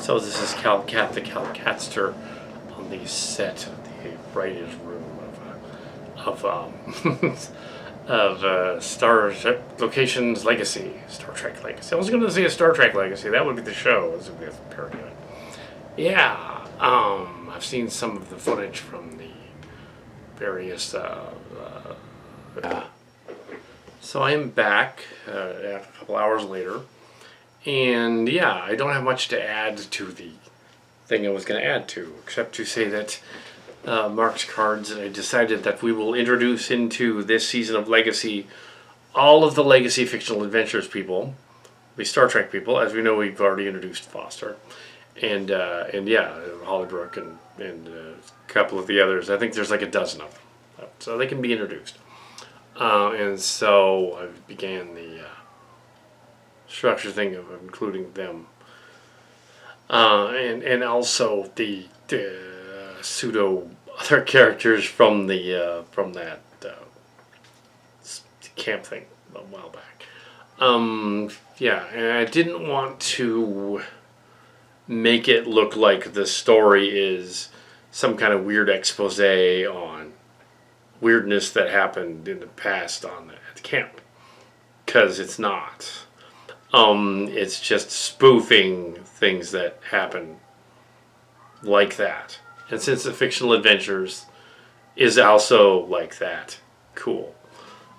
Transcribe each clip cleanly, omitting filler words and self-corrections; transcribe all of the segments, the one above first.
So this is Cal Cat, the Cal Catster, on the set of the writer's room of Starship Locations Legacy, Star Trek Legacy. I was going to say a Star Trek Legacy. That would be the show. This would be a parody of it. Yeah, I've seen some of the footage from the various. So I am back a couple hours later. And yeah, I don't have much to add to the thing I was going to add to, except to say that Mark's Cards, I decided that we will introduce into this season of Legacy all of the Legacy fictional adventures people, the Star Trek people. As we know, we've already introduced Foster, and yeah, Hollybrook and a couple of the others. I think there's like a dozen of them, so they can be introduced. And so I began the structure thing of including them, and also the pseudo other characters from the from that camp thing a while back. Yeah, and I didn't want to make it look like the story is some kind of weird expose on weirdness that happened in the past at the camp, because it's not. It's just spoofing things that happen like that. And since the fictional adventures is also like that, cool.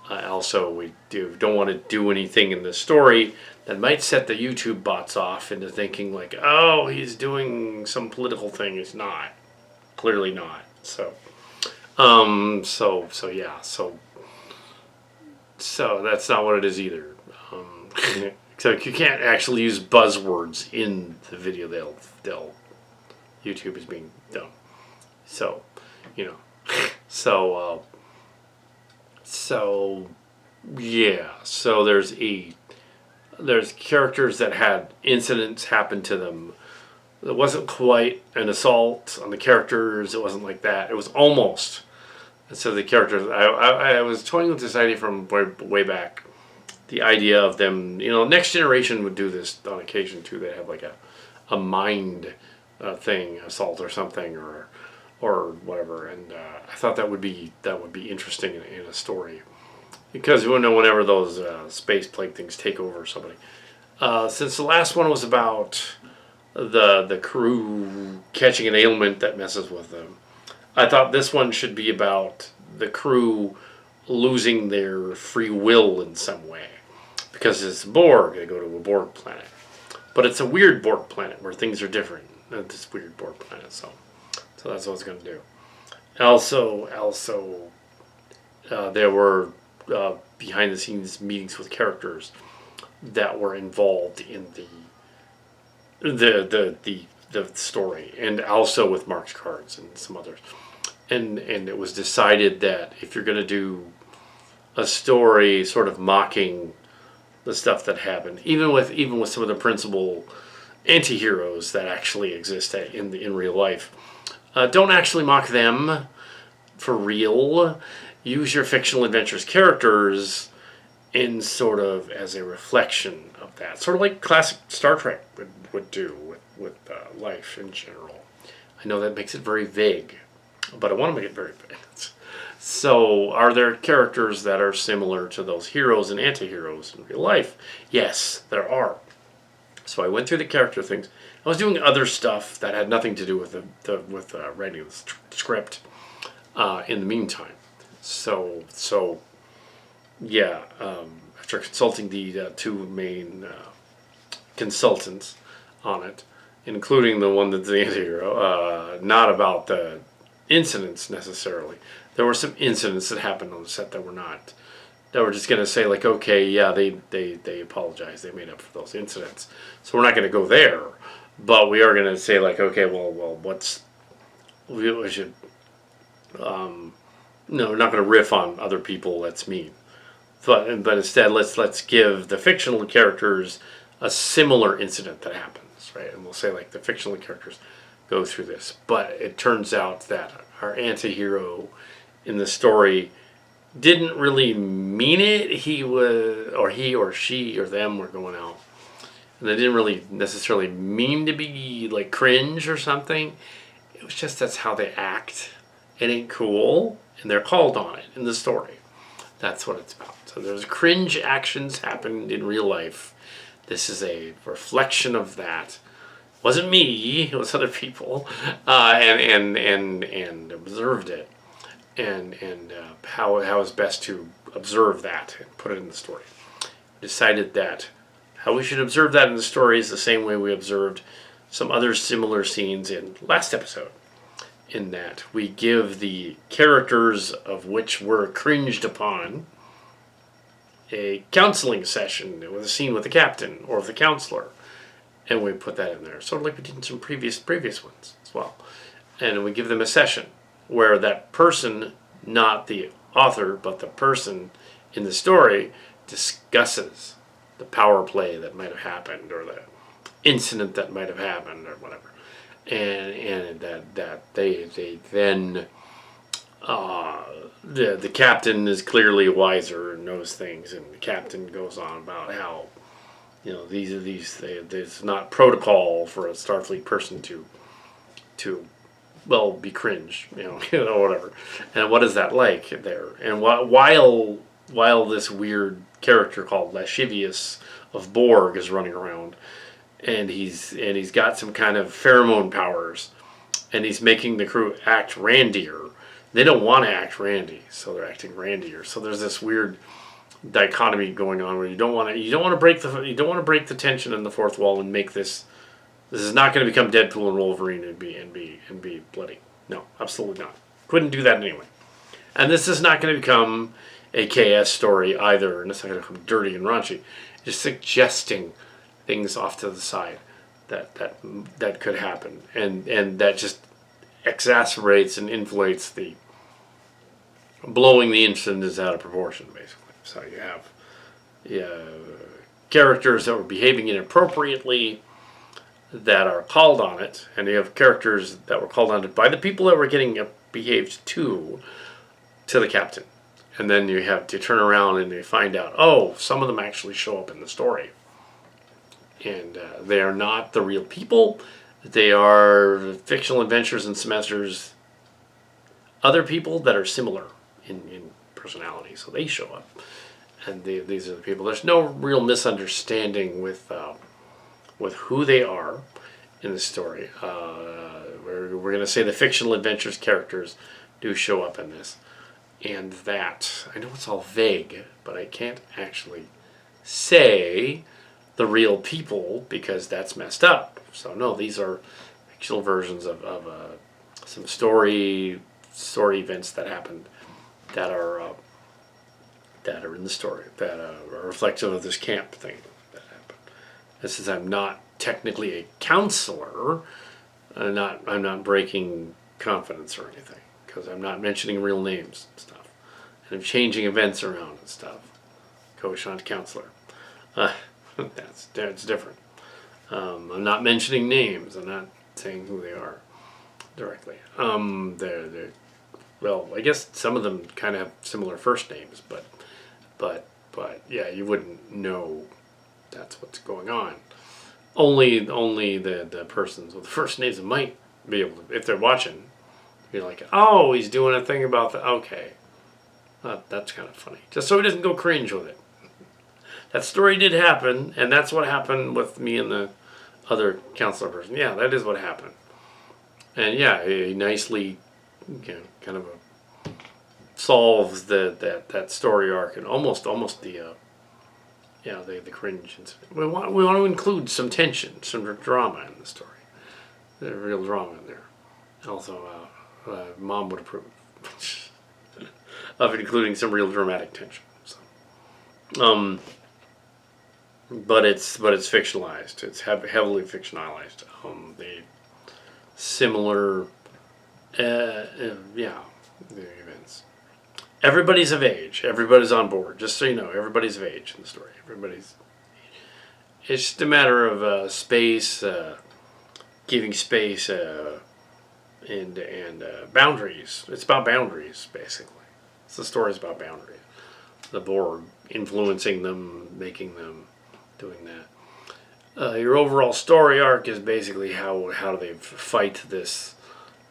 Also, we don't want to do anything in the story that might set the YouTube bots off into thinking like, oh, he's doing some political thing. He's not. Clearly not. So yeah. So that's not what it is either. So you can't actually use buzzwords in the video. They'll YouTube is being dumb. So, you know, so yeah. So there's characters that had incidents happen to them. It wasn't quite an assault on the characters. It wasn't like that. It was almost. And so the characters, I was toying with this idea from way back. The idea of them, Next Generation would do this on occasion too. They have like a mind thing, assault or something, or whatever. And I thought that would be interesting in a story, because you wouldn't know whenever those space plague things take over somebody. Since the last one was about the crew catching an ailment that messes with them, I thought this one should be about the crew losing their free will in some way. Because it's Borg, they go to a Borg planet. But it's a weird Borg planet where things are different. This weird Borg planet, so that's what it's going to do. Also, there were behind-the-scenes meetings with characters that were involved in the story, and also with Mark's Cards and some others. And it was decided that if you're going to do a story sort of mocking the stuff that happened, even with some of the principal anti-heroes that actually exist in real life, don't actually mock them for real. Use your fictional adventures characters in sort of as a reflection of that, sort of like classic Star Trek would do with life in general. I know that makes it very vague, but I want to make it very vague. So, are there characters that are similar to those heroes and anti-heroes in real life? Yes, there are. So I went through the character things. I was doing other stuff that had nothing to do with writing the script in the meantime. So yeah. After consulting the two main consultants on it, including the one that's the anti-hero, not about the incidents necessarily. There were some incidents that happened on the set that were just going to say like, okay, yeah, they apologized, they made up for those incidents. So we're not going to go there, but we are going to say like, okay, well, we should, no, we're not going to riff on other people. That's mean. But instead, let's give the fictional characters a similar incident that happens, right? And we'll say like the fictional characters go through this, but it turns out that our anti-hero in the story didn't really mean it. He or she or them were going out And they didn't really necessarily mean to be like cringe or something. It was just that's how they act. It ain't cool, and they're called on it in the story. That's what it's about. So there's cringe actions happened in real life. This is a reflection of that. It wasn't me, it was other people, and observed it, and how is best to observe that and put it in the story. Decided that how we should observe that in the story is the same way we observed some other similar scenes in last episode, in that we give the characters of which were cringed upon a counseling session with a scene with the captain or the counselor, and we put that in there, sort of like we did in some previous ones as well. And we give them a session where that person, not the author, but the person in the story, discusses the power play that might have happened or the incident that might have happened or whatever, and that they then the captain is clearly wiser and knows things, and the captain goes on about how there's not protocol for a Starfleet person to be cringe, whatever. And what is that like there? And while this weird character called Lascivious of Borg is running around, and he's got some kind of pheromone powers, and he's making the crew act randier. They don't want to act randy, so they're acting randier. So there's this weird dichotomy going on where you don't want to break the tension in the fourth wall and make this. This is not going to become Deadpool and Wolverine and be bloody. No, absolutely not. Couldn't do that anyway. And this is not going to become a KS story either, and it's not going to become dirty and raunchy. Just suggesting things off to the side that could happen, and that just exacerbates and inflates the blowing the incidents out of proportion, basically. So you have characters that were behaving inappropriately that are called on it, and you have characters that were called on it by the people that were getting behaved to the captain. And then you have to turn around and you find out, some of them actually show up in the story. And they are not the real people. They are fictional adventures and semesters. Other people that are similar in personality, so they show up. And these are the people. There's no real misunderstanding with who they are in the story. We're going to say the fictional adventures characters do show up in this. And that, I know it's all vague, but I can't actually say the real people because that's messed up. So no, these are fictional versions of some story events that happened that are in the story, that are reflective of this camp thing that happened. And since I'm not technically a counselor, I'm not breaking confidence or anything, because I'm not mentioning real names and stuff, and I'm changing events around and stuff. Coach, not counselor. That's different. I'm not mentioning names. I'm not saying who they are directly. They're well, I guess some of them kind of have similar first names, but yeah, you wouldn't know that's what's going on. Only the persons with the first names might be able to, if they're watching, be like, oh, he's doing a thing about the, okay. That's kind of funny. Just so he doesn't go cringe with it. That story did happen, and that's what happened with me and the other counselor person. Yeah, that is what happened. And yeah, he nicely, kind of solves that story arc, and almost the cringe incident. We want to include some tension, some drama in the story. There's real drama in there. Also, Mom would approve of including some real dramatic tension. So, but it's fictionalized. It's heavily fictionalized. The similar, the events. Everybody's of age. Everybody's on board. Just so you know, everybody's of age in the story. It's just a matter of space, giving space, and boundaries. It's about boundaries, basically. The story's about boundaries. The Borg influencing them, making them, doing that. Your overall story arc is basically how do they fight this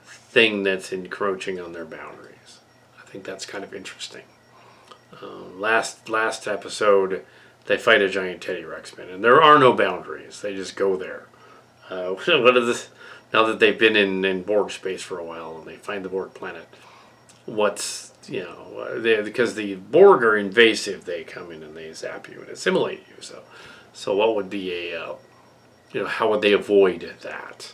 thing that's encroaching on their boundaries. I think that's kind of interesting. Last episode, they fight a giant Teddy Ruxpin, and there are no boundaries. They just go there. What is this? Now that they've been in Borg space for a while and they find the Borg planet, what's because the Borg are invasive. They come in and they zap you and assimilate you. So what would be a how would they avoid that?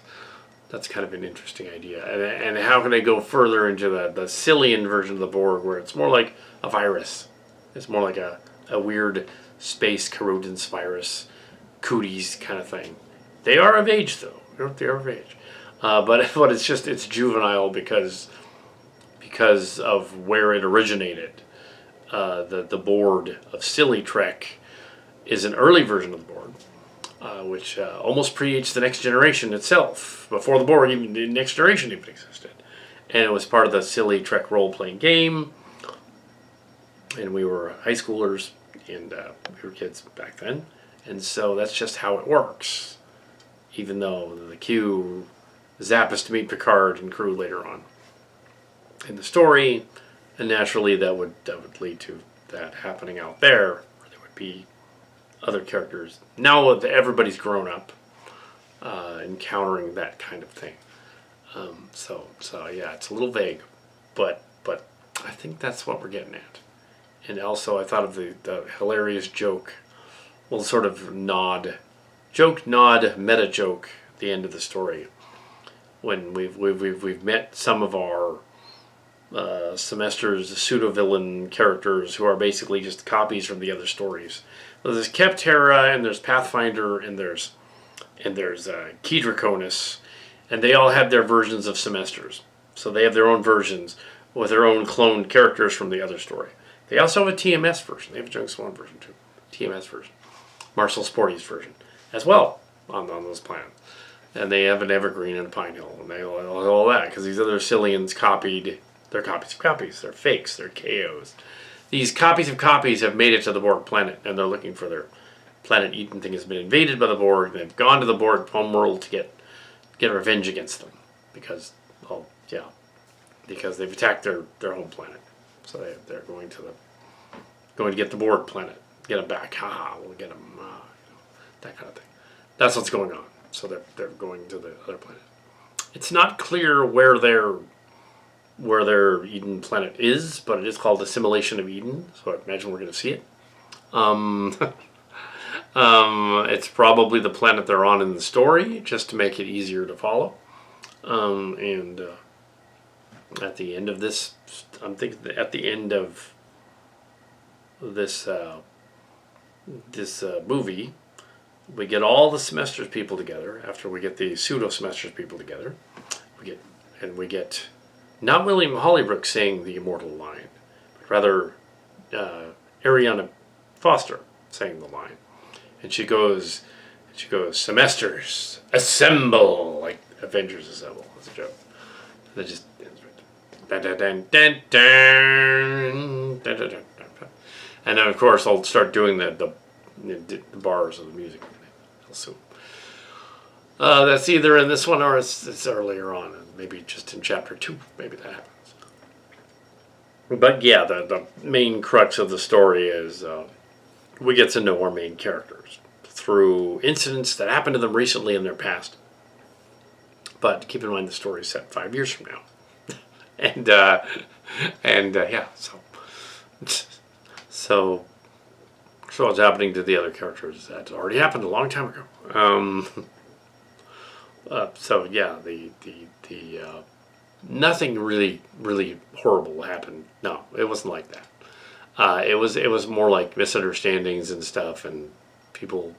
That's kind of an interesting idea. And how can they go further into the Sillian version of the Borg, where it's more like a virus? It's more like a weird space corrodence virus, cooties kind of thing. They are of age, though. They are of age. But it's juvenile because of where it originated. The board of Silly Trek is an early version of the Borg, which almost predates the Next Generation itself, before the Borg even the Next Generation even existed. And it was part of the Silly Trek role-playing game. And we were high schoolers, and we were kids back then. And so that's just how it works. Even though the Q zap us to meet Picard and crew later on in the story, and naturally that would lead to that happening out there, where there would be other characters. Now everybody's grown up, encountering that kind of thing. So yeah, it's a little vague, but I think that's what we're getting at. And also, I thought of the hilarious joke, well, sort of meta joke at the end of the story, when we've met some of our semester's pseudo-villain characters who are basically just copies from the other stories. Well, there's Chimera, and there's Pathfinder, and there's Key Draconis, and they all have their versions of semesters. So they have their own versions with their own cloned characters from the other story. They also have a TMS version. They have a Jung Swan version too. TMS version. Marcel Sporty's version as well on those plans. And they have an Evergreen and a Pine Hill, and they all that, because these other Sillians copied. They're copies of copies. They're fakes. They're KOs. These copies of copies have made it to the Borg planet, and they're looking for their planet Eden thing has been invaded by the Borg. They've gone to the Borg homeworld to get revenge against them, because they've attacked their home planet. So they're going to get the Borg planet, get them back. We'll get them. That kind of thing. That's what's going on. So they're going to the other planet. It's not clear where their Eden planet is, but it is called Assimilation of Eden. So I imagine we're going to see it. It's probably the planet they're on in the story, just to make it easier to follow. And at the end of this, I'm thinking that at the end of this movie, we get all the semesters people together. After we get the pseudo semesters people together, we get not William Hollybrook saying the immortal line, but rather Ariana Foster saying the line, and she goes, semesters assemble, like Avengers Assemble. That's a joke. That just ends right. Dun, dun, dun, dun, dun, dun, dun, dun. And then of course I'll start doing the bars of the music. So that's either in this one or it's earlier on, maybe just in chapter 2. Maybe that happens. But yeah, the main crux of the story is we get to know our main characters through incidents that happened to them recently in their past. But keep in mind the story is set 5 years from now, and yeah, so what's happening to the other characters that already happened a long time ago. So yeah, the nothing really horrible happened. No, it wasn't like that. It was more like misunderstandings and stuff, and people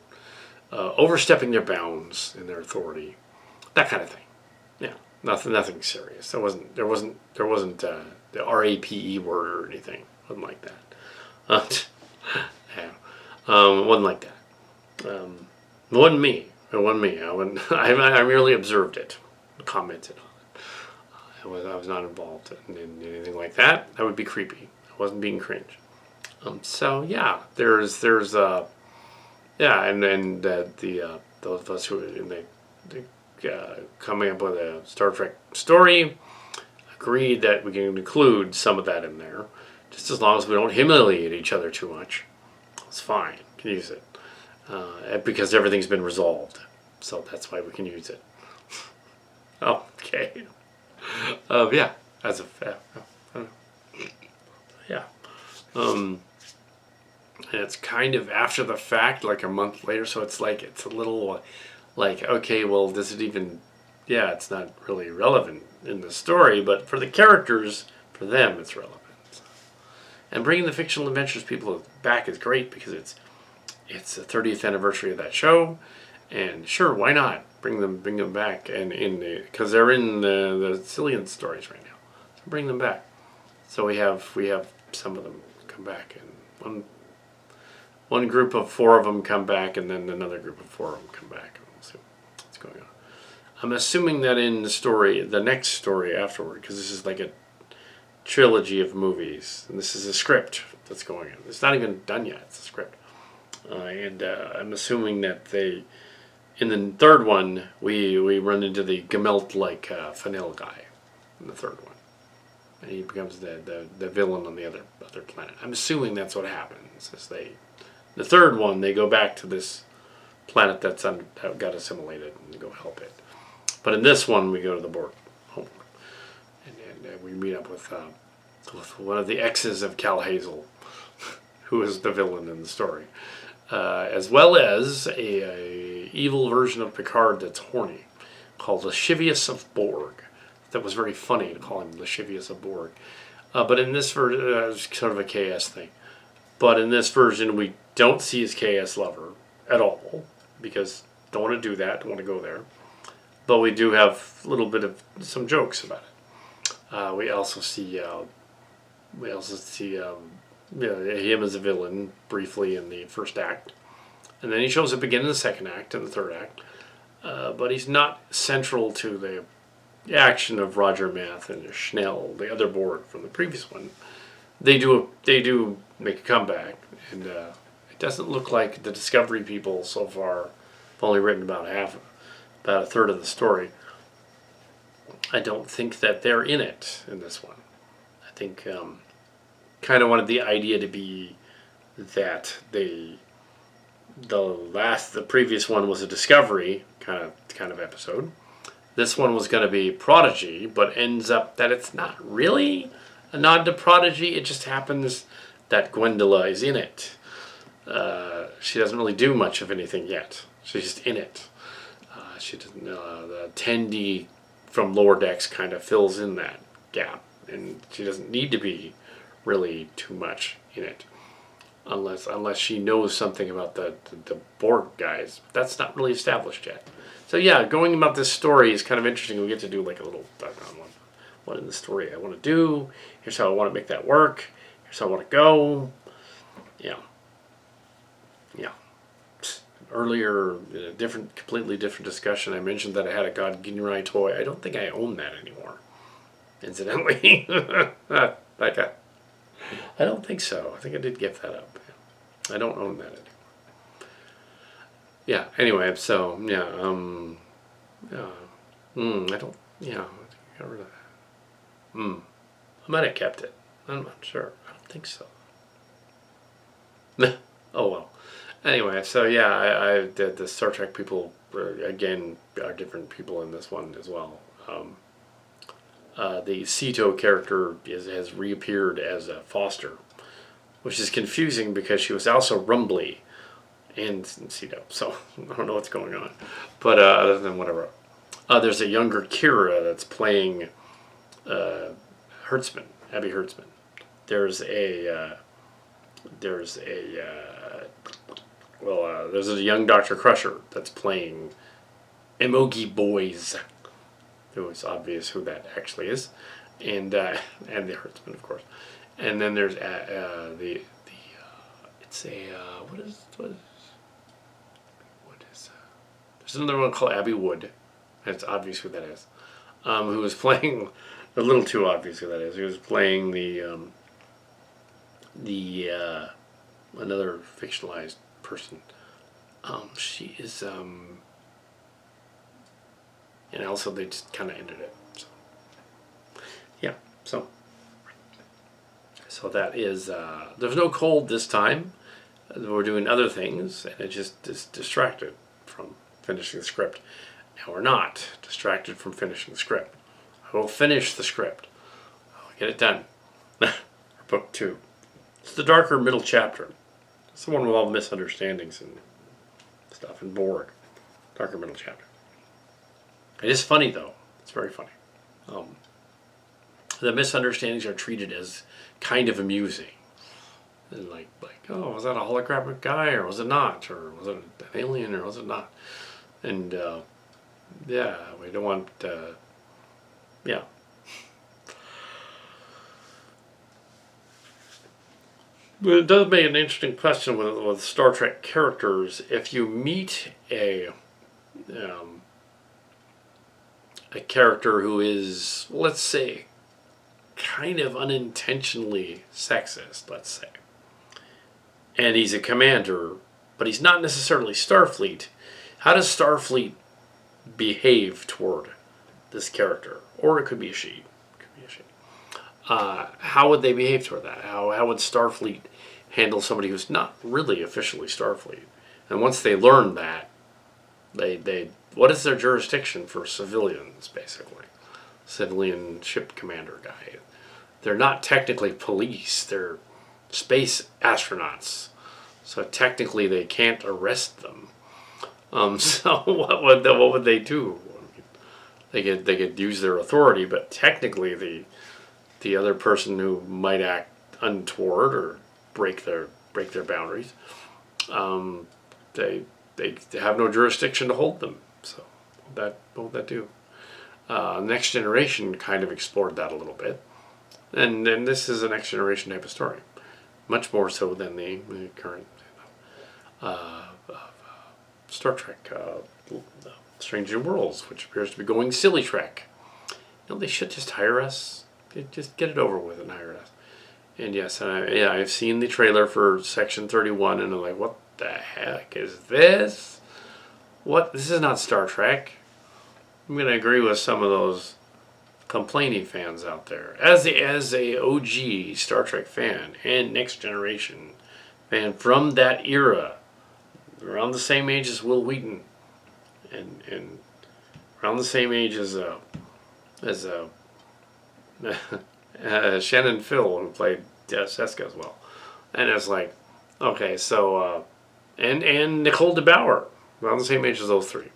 overstepping their bounds in their authority, that kind of thing. Yeah, nothing serious. There wasn't the RAPE word or anything. It wasn't like that. Yeah, it wasn't like that. It wasn't me. It wasn't me. I merely observed it, commented on it. I was not involved in anything like that. That would be creepy. I wasn't being cringe. So yeah, there's yeah, and the those of us who are in coming up with a Star Trek story agreed that we can include some of that in there, just as long as we don't humiliate each other too much. It's fine. We can use it because everything's been resolved, so that's why we can use it. Okay. Yeah. As a yeah. And it's kind of after the fact, like a month later, so it's a little like, okay, well, does it even, yeah, it's not really relevant in the story, but for the characters, for them, it's relevant. And bringing the fictional adventures people back is great because it's the 30th anniversary of that show, and sure, why not bring them back, and because they're in the Sillian stories right now, so bring them back. So we have some of them come back, and one group of 4 of them come back, and then another group of 4 of them come back, and we'll see what's going on. I'm assuming that in the next story afterward, because this is like a trilogy of movies, and this is a script that's going on. It's not even done yet. It's a script, and I'm assuming that in the third one, we run into the Gemelt-like Fanil guy in the third one, and he becomes the villain on the other planet. I'm assuming that's what happens. The third one, they go back to this planet that got assimilated and go help it. But in this one, we go to the Borg home, and we meet up with one of the exes of Cal Hazel, who is the villain in the story, as well as a evil version of Picard that's horny, called Lascivious of Borg. That was very funny to call him Lascivious of Borg. But in this version, it's sort of a KS thing. But in this version, we don't see his KS lover at all, because don't want to do that, don't want to go there. But we do have a little bit of some jokes about it. We also see him as a villain briefly in the first act, and then he shows up again in the second act and the third act. But he's not central to the action of Roger Math and Schnell, the other Borg from the previous one. They do make a comeback, and it doesn't look like the Discovery people so far have only written about a third of the story. I don't think that they're in it in this one. I think kind of wanted the idea to be that the previous one was a Discovery kind of episode. This one was going to be Prodigy, but ends up that it's not really a nod to Prodigy. It just happens that Gwendola is in it. She doesn't really do much of anything yet. She's just in it. She doesn't. The Tendi from Lower Decks kind of fills in that gap, and she doesn't need to be really too much in it, unless she knows something about the Borg guys. That's not really established yet. So yeah, going about this story is kind of interesting. We get to do like a little background one. What in the story I want to do. Here's how I want to make that work. Here's how I want to go. Yeah. Earlier, in a completely different discussion, I mentioned that I had a God Ginrai toy. I don't think I own that anymore, incidentally. I don't think so. I think I did give that up. I don't own that anymore. Yeah, anyway, so, yeah, I don't, yeah, I got rid of that. I might have kept it. I'm not sure. I don't think so. Oh, well. Anyway, so yeah, I did the Star Trek people, again, are different people in this one as well. The Sito character has reappeared as a Foster, which is confusing because she was also Rumbly and Sito, so I don't know what's going on. But other than whatever. There's a younger Kira that's playing Hertzman, Abby Hertzman. There's a young Dr. Crusher that's playing Emogi Boys. It was obvious who that actually is, and the Hertzman, of course. And then there's there's another one called Abby Wood. It's obvious who that is. Who was playing a little too obvious who that is. He was playing the another fictionalized person. She is And also they just kind of ended it. So, yeah, so that is, there's no cold this time. We're doing other things, and it just is distracted from finishing the script. Now we're not distracted from finishing the script. I will finish the script. I'll get it done. Book 2. It's the darker middle chapter. It's the one with all the misunderstandings and stuff and Borg. Darker middle chapter. It is funny though. It's very funny. The misunderstandings are treated as kind of amusing. And like, oh, was that a holographic guy or was it not? Or was it an alien or was it not? And yeah, we don't want, yeah. But it does make an interesting question with Star Trek characters. If you meet a character who is, let's say, kind of unintentionally sexist, let's say, and he's a commander, but he's not necessarily Starfleet, how does Starfleet behave toward this character? Or it could be a she. How would they behave toward that? How would Starfleet handle somebody who's not really officially Starfleet? And once they learn that, they what is their jurisdiction for civilians, basically? Civilian ship commander guy. They're not technically police. They're space astronauts. So technically they can't arrest them. So what would they do? They could use their authority, but technically the other person who might act untoward or break their boundaries, they have no jurisdiction to hold them. So what would that do? Next Generation kind of explored that a little bit, and this is a Next Generation type of story, much more so than the current Star Trek, Strange New Worlds, which appears to be going silly Trek. They should just hire us. Just get it over with and hire us. And yes, I've seen the trailer for Section 31, and I'm like, what the heck is this? What? This is not Star Trek. I'm going to agree with some of those complaining fans out there. As a OG Star Trek fan and Next Generation fan from that era, around the same age as Will Wheaton, and around the same age as Shannon Phil, who played Seska as well. And it's like, okay, so and Nicole DeBauer, around the same age as those three,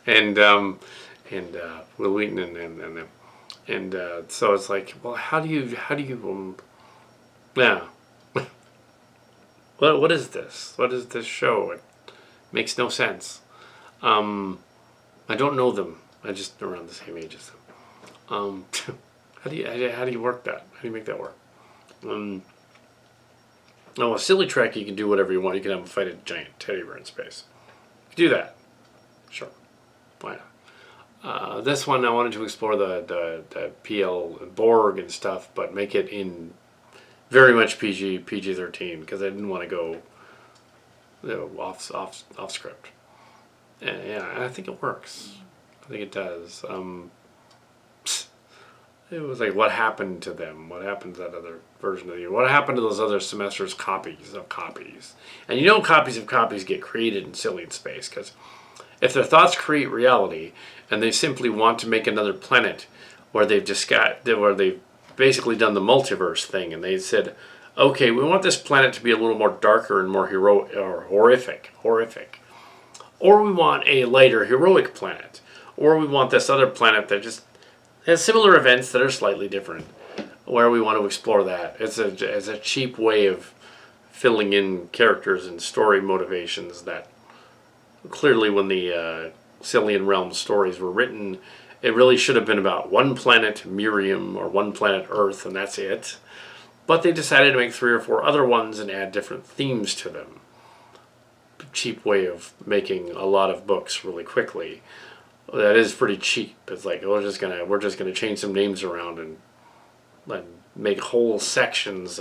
and Will Wheaton and them, and so it's like, well, how do you yeah. What is this? What is this show? It makes no sense. I don't know them. I just around the same age as them. How do you work that? How do you make that work? A silly Trek, you can do whatever you want. You can have a fight a giant teddy bear in space. You can do that. Sure. Why not? This one, I wanted to explore the PL Borg and stuff, but make it in very much PG-13, because I didn't want to go off script. And yeah, I think it works. I think it does. It was like, what happened to them? What happened to that other version of you? What happened to those other semesters' copies of copies? And copies of copies get created in Sillian space, because if their thoughts create reality, and they simply want to make another planet where they've basically done the multiverse thing, and they said, okay, we want this planet to be a little more darker and more heroic or horrific, or we want a lighter heroic planet, or we want this other planet that just has similar events that are slightly different, where we want to explore that. It's a cheap way of filling in characters and story motivations that clearly, when the Sillian Realms stories were written, it really should have been about one planet, Miriam, or one planet, Earth, and that's it. But they decided to make 3 or 4 other ones and add different themes to them. Cheap way of making a lot of books really quickly. That is pretty cheap. It's like, we're just gonna change some names around and make whole sections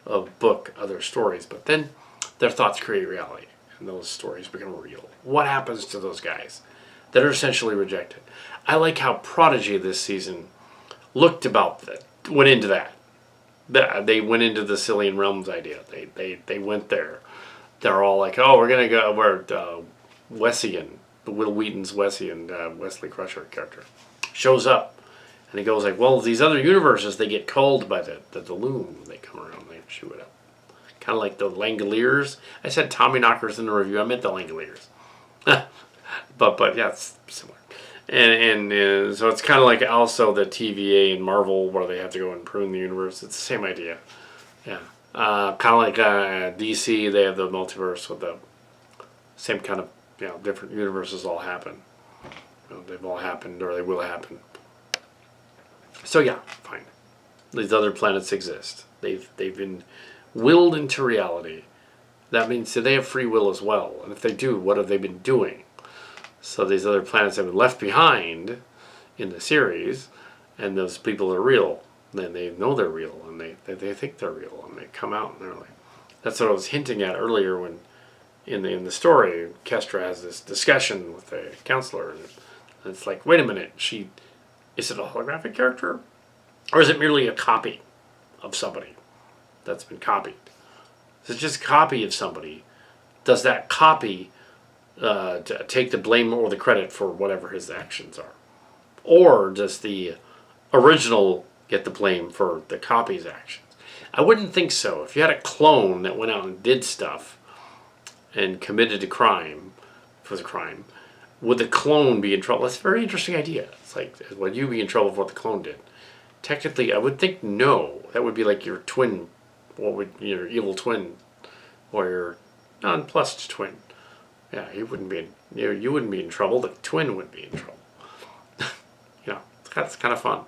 of book other stories. But then their thoughts create reality, and those stories become real. What happens to those guys? that are essentially rejected. I like how Prodigy this season looked about that, went into that. They went into the Sillian Realms idea. They went there. They're all like, oh, we're gonna go where Wessian, Will Wheaton's Wessian, Wesley Crusher character, shows up, and he goes like, well, these other universes, they get called by the loom. They come around, they shoot it up, kind of like the Langoliers. I said Tommy Knockers in the review. I meant the Langoliers, but yeah, it's similar. And so it's kind of like also the TVA and Marvel, where they have to go and prune the universe. It's the same idea. Yeah. Kind of like DC, they have the multiverse with the same kind of, different universes all happen. They've all happened, or they will happen. So yeah, fine. These other planets exist. They've been willed into reality. That means that they have free will as well. And if they do, what have they been doing? So these other planets have been left behind in the series, and those people are real. Then they know they're real, and they think they're real, and they come out and they're like, that's what I was hinting at earlier when in the story, Kestra has this discussion with the counselor, and it's like, wait a minute, is it a holographic character, or is it merely a copy of somebody that's been copied? Is it just a copy of somebody? Does that copy to take the blame or the credit for whatever his actions are? Or does the original get the blame for the copy's actions? I wouldn't think so. If you had a clone that went out and did stuff and committed a crime, would the clone be in trouble? That's a very interesting idea. It's like, would you be in trouble for what the clone did? Technically, I would think no. That would be like your twin, your evil twin, or your nonplussed twin. Yeah, you wouldn't be in trouble. The twin would be in trouble. It's kind of fun.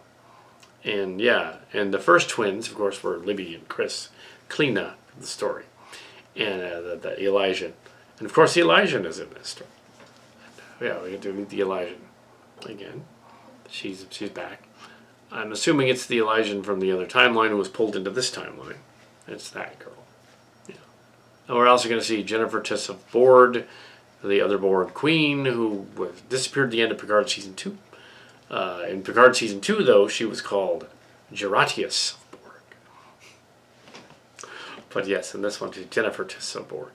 And yeah, and the first twins, of course, were Libby and Chris Kleena, the story, and the Elijah, and of course the Elijah is in this story. Yeah, we get to meet the Elijah again. She's back. I'm assuming it's the Elijah from the other timeline who was pulled into this timeline. It's that girl. Yeah. And we're also going to see Jennifer Tessa Board, the other Board Queen, who disappeared at the end of Picard Season 2. In Picard Season 2, though, she was called Geratius Borg. But yes, in this one, she's Jennifer Tessa Borg.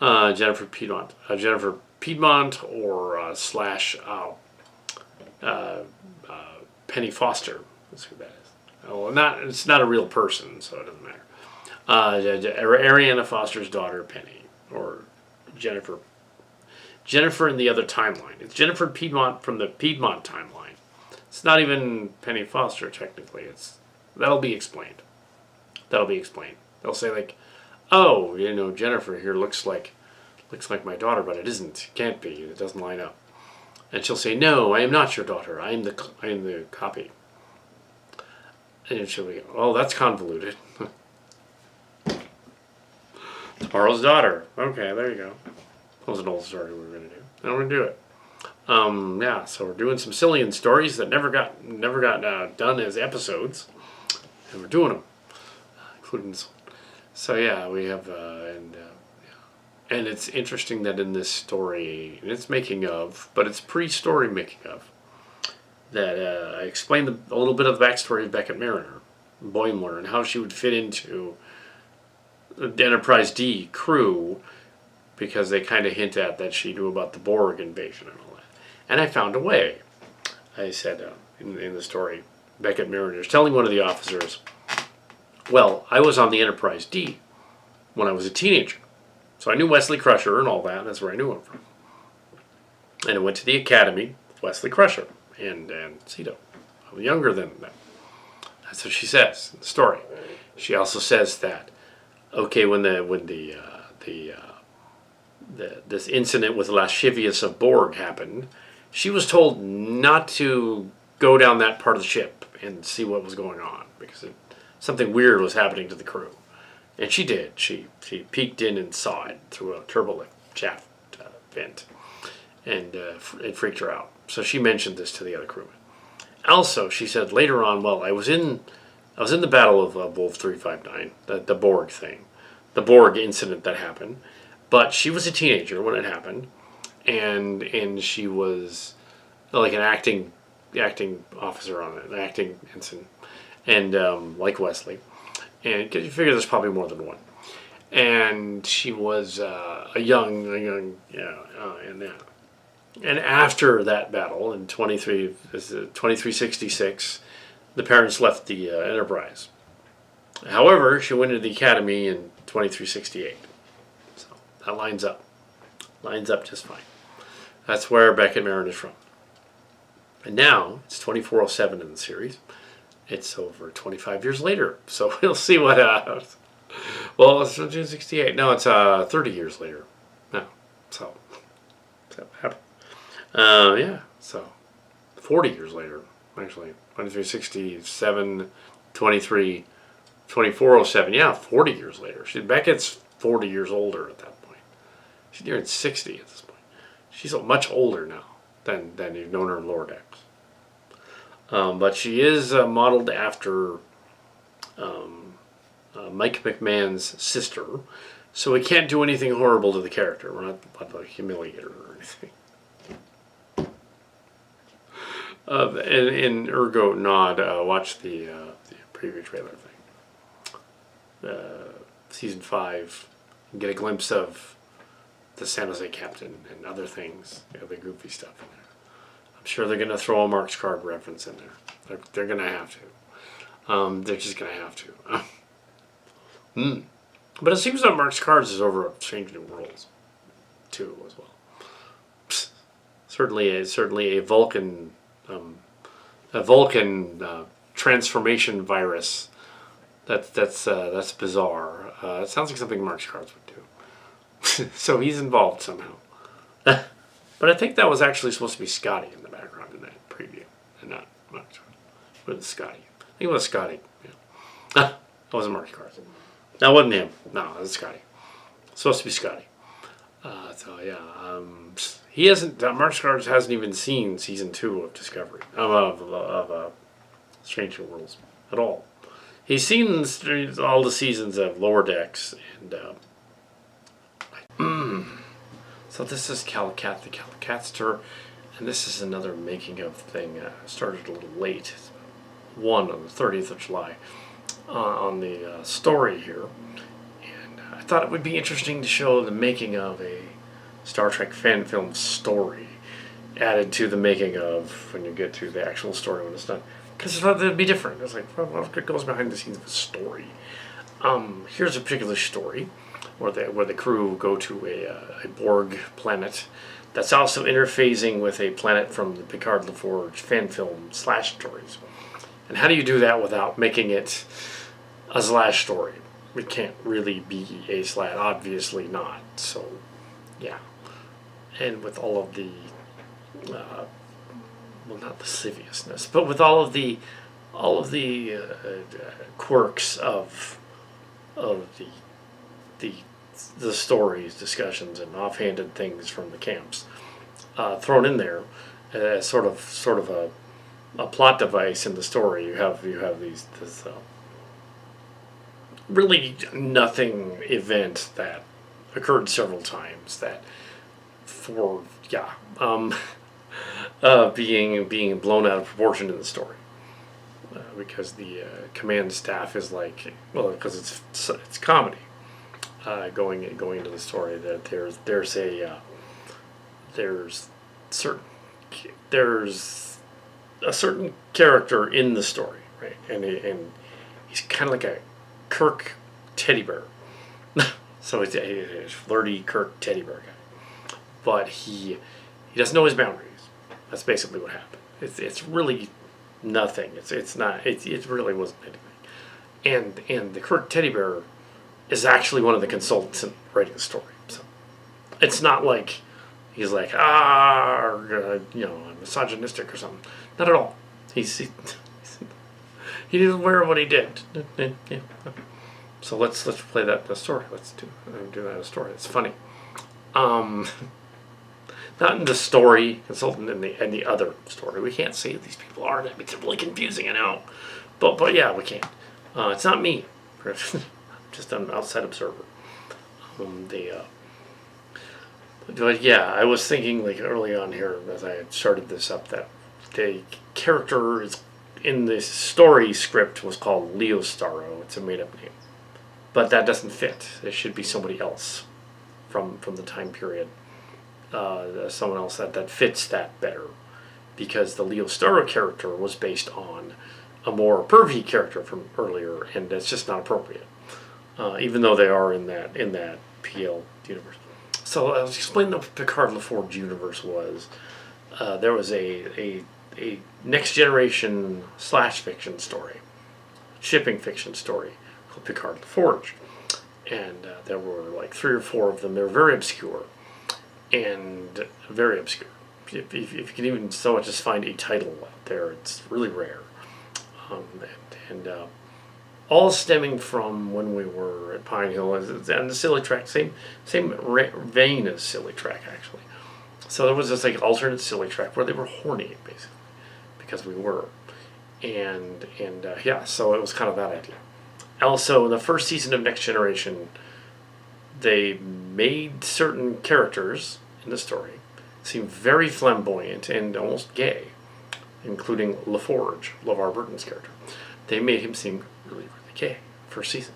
Jennifer Piedmont, or slash Penny Foster. That's who that is. Oh, it's not a real person, so it doesn't matter. Ariana Foster's daughter, Penny, or Jennifer in the other timeline. It's Jennifer Piedmont from the Piedmont timeline. It's not even Penny Foster, technically. That'll be explained. They'll say like, oh, Jennifer here looks like my daughter, but it isn't. It can't be. It doesn't line up. And she'll say, no, I am not your daughter. I am the copy. And she'll be, oh, that's convoluted. Tomorrow's daughter. Okay, there you go. That was an old story we were going to do. Now we're going to do it. Yeah, so we're doing some Sillian stories that never got done as episodes, and we're doing them, including this one. So yeah, we have, and it's interesting that in this story, and it's making of, but it's pre-story making of, that I explained a little bit of the backstory of Beckett Mariner, Boimler, and how she would fit into the Enterprise D crew, because they kind of hint at that she knew about the Borg invasion and all that. And I found a way. I said in the story, Beckett Mariner is telling one of the officers, well, I was on the Enterprise D when I was a teenager. So I knew Wesley Crusher and all that, and that's where I knew him from. And I went to the academy with Wesley Crusher and Cito. I was younger than them. That's what she says in the story. She also says that, okay, when this incident with Lascivious of Borg happened, she was told not to go down that part of the ship and see what was going on, because something weird was happening to the crew. And she did. She peeked in and saw it through a turbolift shaft vent, and it freaked her out. So she mentioned this to the other crewmen. Also, she said later on, well, I was in the Battle of Wolf 359, the Borg thing, the Borg incident that happened. But she was a teenager when it happened, and she was like an acting officer on it, an acting ensign, and like Wesley, and 'cause you figure there's probably more than one. And she was a young, yeah, and after that battle in 2366, the parents left the Enterprise. However, she went into the Academy in 2368, so that lines up just fine. That's where Beckett Marin is from. And now it's 2407 in the series. It's over 25 years later, so we'll see what happens. Well, it's from June 68. No, it's 30 years later. No, so happened. Yeah, so 40 years later, actually. 2367, 2407. Yeah, 40 years later. Beckett's 40 years older at that point. She's nearing 60 at this point. She's much older now than you've known her in Lower Decks. But she is modeled after Mike McMahon's sister, so we can't do anything horrible to the character. We're not about to humiliate her or anything. And ergo nod, watch the preview trailer thing. Season 5, and get a glimpse of the San Jose captain and other things, the goofy stuff in there. I'm sure they're going to throw a Mark's Card reference in there. They're going to have to. They're just going to have to. But it seems that Mark's Cards is over at Strange New Worlds, too, as well. Certainly a Vulcan transformation virus. That's bizarre. It sounds like something Mark's Cards would do. So he's involved somehow. But I think that was actually supposed to be Scotty in the background in that preview, and not Mark's Cards. But it's Scotty. I think it was Scotty. Yeah. That wasn't Mark's Cards. That wasn't him. No, it was Scotty. It's supposed to be Scotty. So yeah, he hasn't. Mark's Cards hasn't even seen season 2 of Discovery of Strange New Worlds at all. He's seen all the seasons of Lower Decks, and so this is Calicat, the Calicatster, and this is another making of thing. Started a little late, on the 30th of July, on the story here, and I thought it would be interesting to show the making of a Star Trek fan film story added to the making of when you get to the actual story when it's done. Because I thought that'd be different. It's like, well, what goes behind the scenes of a story? Here's a particular story where the crew go to a Borg planet that's also interfacing with a planet from the Picard LaForge fan film slash stories. And how do you do that without making it a slash story? It can't really be a slash, obviously not. So, yeah. And with all of the well, not lasciviousness, but with all of the quirks of the stories, discussions, and offhanded things from the camps thrown in there as sort of a plot device in the story. You have this really nothing event that occurred several times that being blown out of proportion in the story, because the command staff is like, well, because it's comedy, going into the story, that there's a certain character in the story, right, and he's kind of like a Kirk teddy bear. So it's a flirty Kirk teddy bear guy, but he doesn't know his boundaries. That's basically what happened. It's really nothing. It's not. It really wasn't anything. And the Kirk teddy bear is actually one of the consultants in writing the story. So it's not like he's like I'm misogynistic or something. Not at all. He didn't aware of what he did. Yeah. So let's play the story. Let's do that a story. It's funny. Not in the story, consultant in the other story. We can't say who these people are. That makes it really confusing, I know. But yeah, we can't. It's not me. But yeah, I was thinking like early on here as I had started this up that the character is in the story script was called Leo Starro. It's a made up name, but that doesn't fit. It should be somebody else from the time period. Someone else that fits that better, because the Leo Starro character was based on a more pervy character from earlier, and that's just not appropriate. Even though they are in that PL universe. So I was explaining what Picard LaForge universe was. There was a next generation slash fiction story, shipping fiction story called Picard LaForge, and there were like 3 or 4 of them. They were very obscure, and very obscure. If you can even so much as find a title out there, it's really rare. And all stemming from when we were at Pine Hill and the Silly Track, same vein as Silly Track actually. So there was this like alternate Silly Track where they were horny basically, because we were, and yeah, so it was kind of that idea. Also, in the first season of Next Generation, they made certain characters in the story seem very flamboyant and almost gay, including LaForge, LeVar Burton's character. They made him seem really, really gay first season.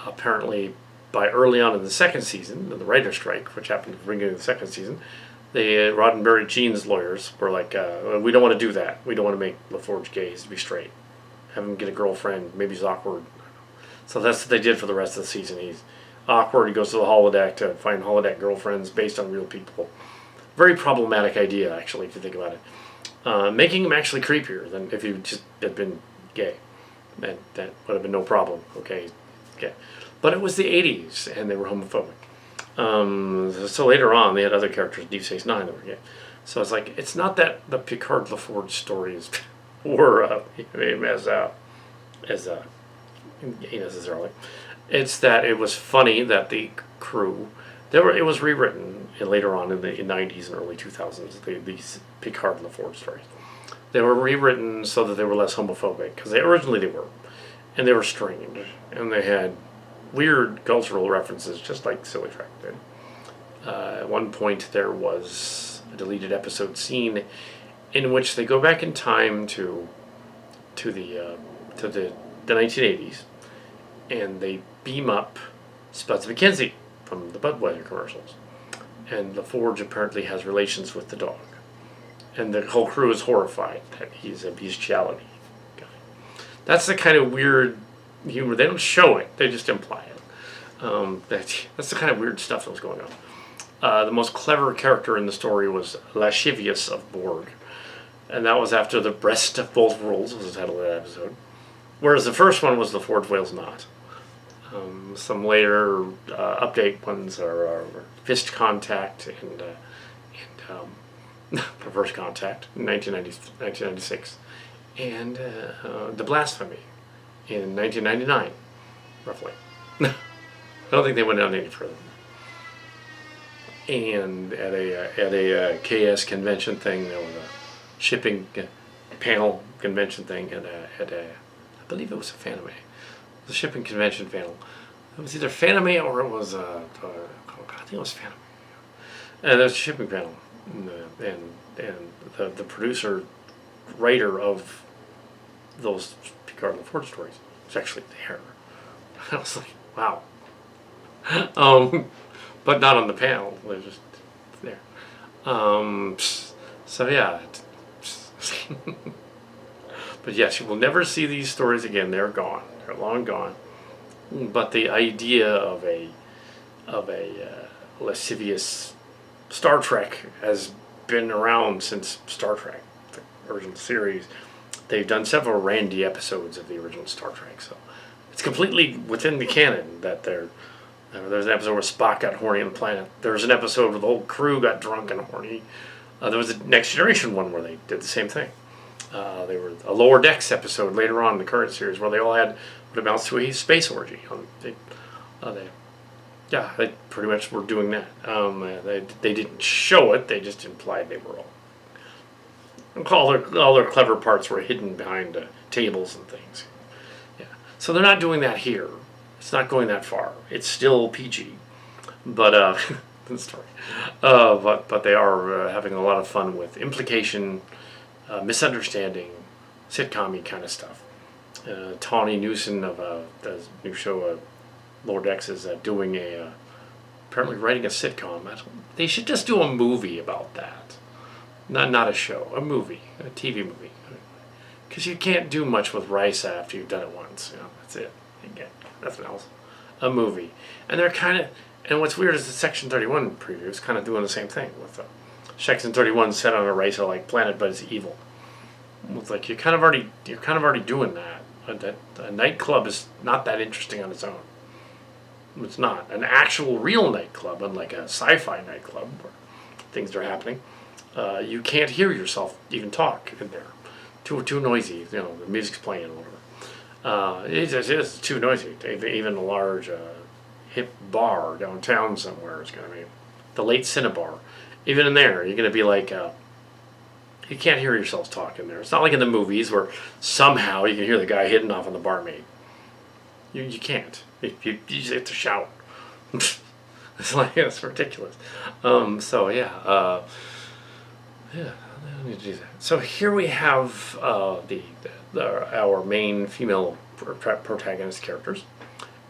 Apparently, by early on in the second season, in the writer's strike, which happened at the beginning of the second season, Roddenberry Jean's lawyers were like, we don't want to do that. We don't want to make LaForge gay. He's to be straight. Have him get a girlfriend. Maybe he's awkward. So that's what they did for the rest of the season. He's awkward. He goes to the holodeck to find holodeck girlfriends based on real people. Very problematic idea, actually, if you think about it. Making him actually creepier than if he just had been gay. That would have been no problem. Okay. But it was the 80s, and they were homophobic. So later on, they had other characters, Deep Space Nine, that were gay. So it's like, it's not that the Picard LaForge stories were necessarily. It's that it was funny that the crew, it was rewritten later on in the 90s and early 2000s, these Picard LaForge stories. They were rewritten so that they were less homophobic, because originally they were. And they were strange. And they had weird cultural references, just like Silly Track did. At one point, there was a deleted episode scene in which they go back in time to the 1980s, and they beam up Spuds McKenzie from the Budweiser commercials. And LaForge apparently has relations with the dog. And the whole crew is horrified that he's a bestiality guy. That's the kind of weird humor. They don't show it, they just imply it. That's the kind of weird stuff that was going on. The most clever character in the story was Lascivious of Borg. And that was after The Breast of Both Worlds was the title of that episode. Whereas the first one was The Forge Whale's Knot. Some later update ones are Fist Contact and Perverse Contact in 1996, and The Blasphemy in 1999, roughly. I don't think they went down any further. And at a KS convention thing, there was a shipping panel convention thing, and I believe it was a Fanime. It was a shipping convention panel. It was either Fanime or it was I think it was Fanime. And there was a shipping panel, and the producer, writer of those Picard LaForge stories was actually there. I was like, wow. But not on the panel. They're just there. So yeah. But yes, you will never see these stories again. They're gone. They're long gone. But the idea of a lascivious Star Trek has been around since Star Trek, the original series. They've done several Randy episodes of the original Star Trek, so it's completely within the canon that there's an episode where Spock got horny on the planet. There's an episode where the whole crew got drunk and horny. There was a Next Generation one where they did the same thing. They were a Lower Decks episode later on in the current series where they all had what amounts to a space orgy. They pretty much were doing that. They didn't show it; they just implied they were all. All their clever parts were hidden behind tables and things. Yeah, so they're not doing that here. It's not going that far. It's still PG, but in the story. But they are having a lot of fun with implication, misunderstanding, sitcom-y kind of stuff. Tawny Newson of the new show Lord X is doing apparently writing a sitcom. They should just do a movie about that. Not a show, a movie, a TV movie. Because you can't do much with rice after you've done it once. That's it. You get nothing else. A movie. And they're kind of, and what's weird is the Section 31 preview is kind of doing the same thing with Section 31 set on a racer-like planet, but it's evil. It's like you're kind of already doing that. A nightclub is not that interesting on its own. It's not an actual real nightclub, unlike a sci-fi nightclub where things are happening. You can't hear yourself even talk in there. Too noisy. The music's playing or whatever. It's too noisy. Even a large hip bar downtown somewhere is going to be the late Cinnabar. Even in there, you're going to be like, you can't hear yourselves talk in there. It's not like in the movies where somehow you can hear the guy hitting off on the barmaid. You can't. You just have to shout. It's ridiculous. Yeah, I need to do that. So here we have our main female protagonist characters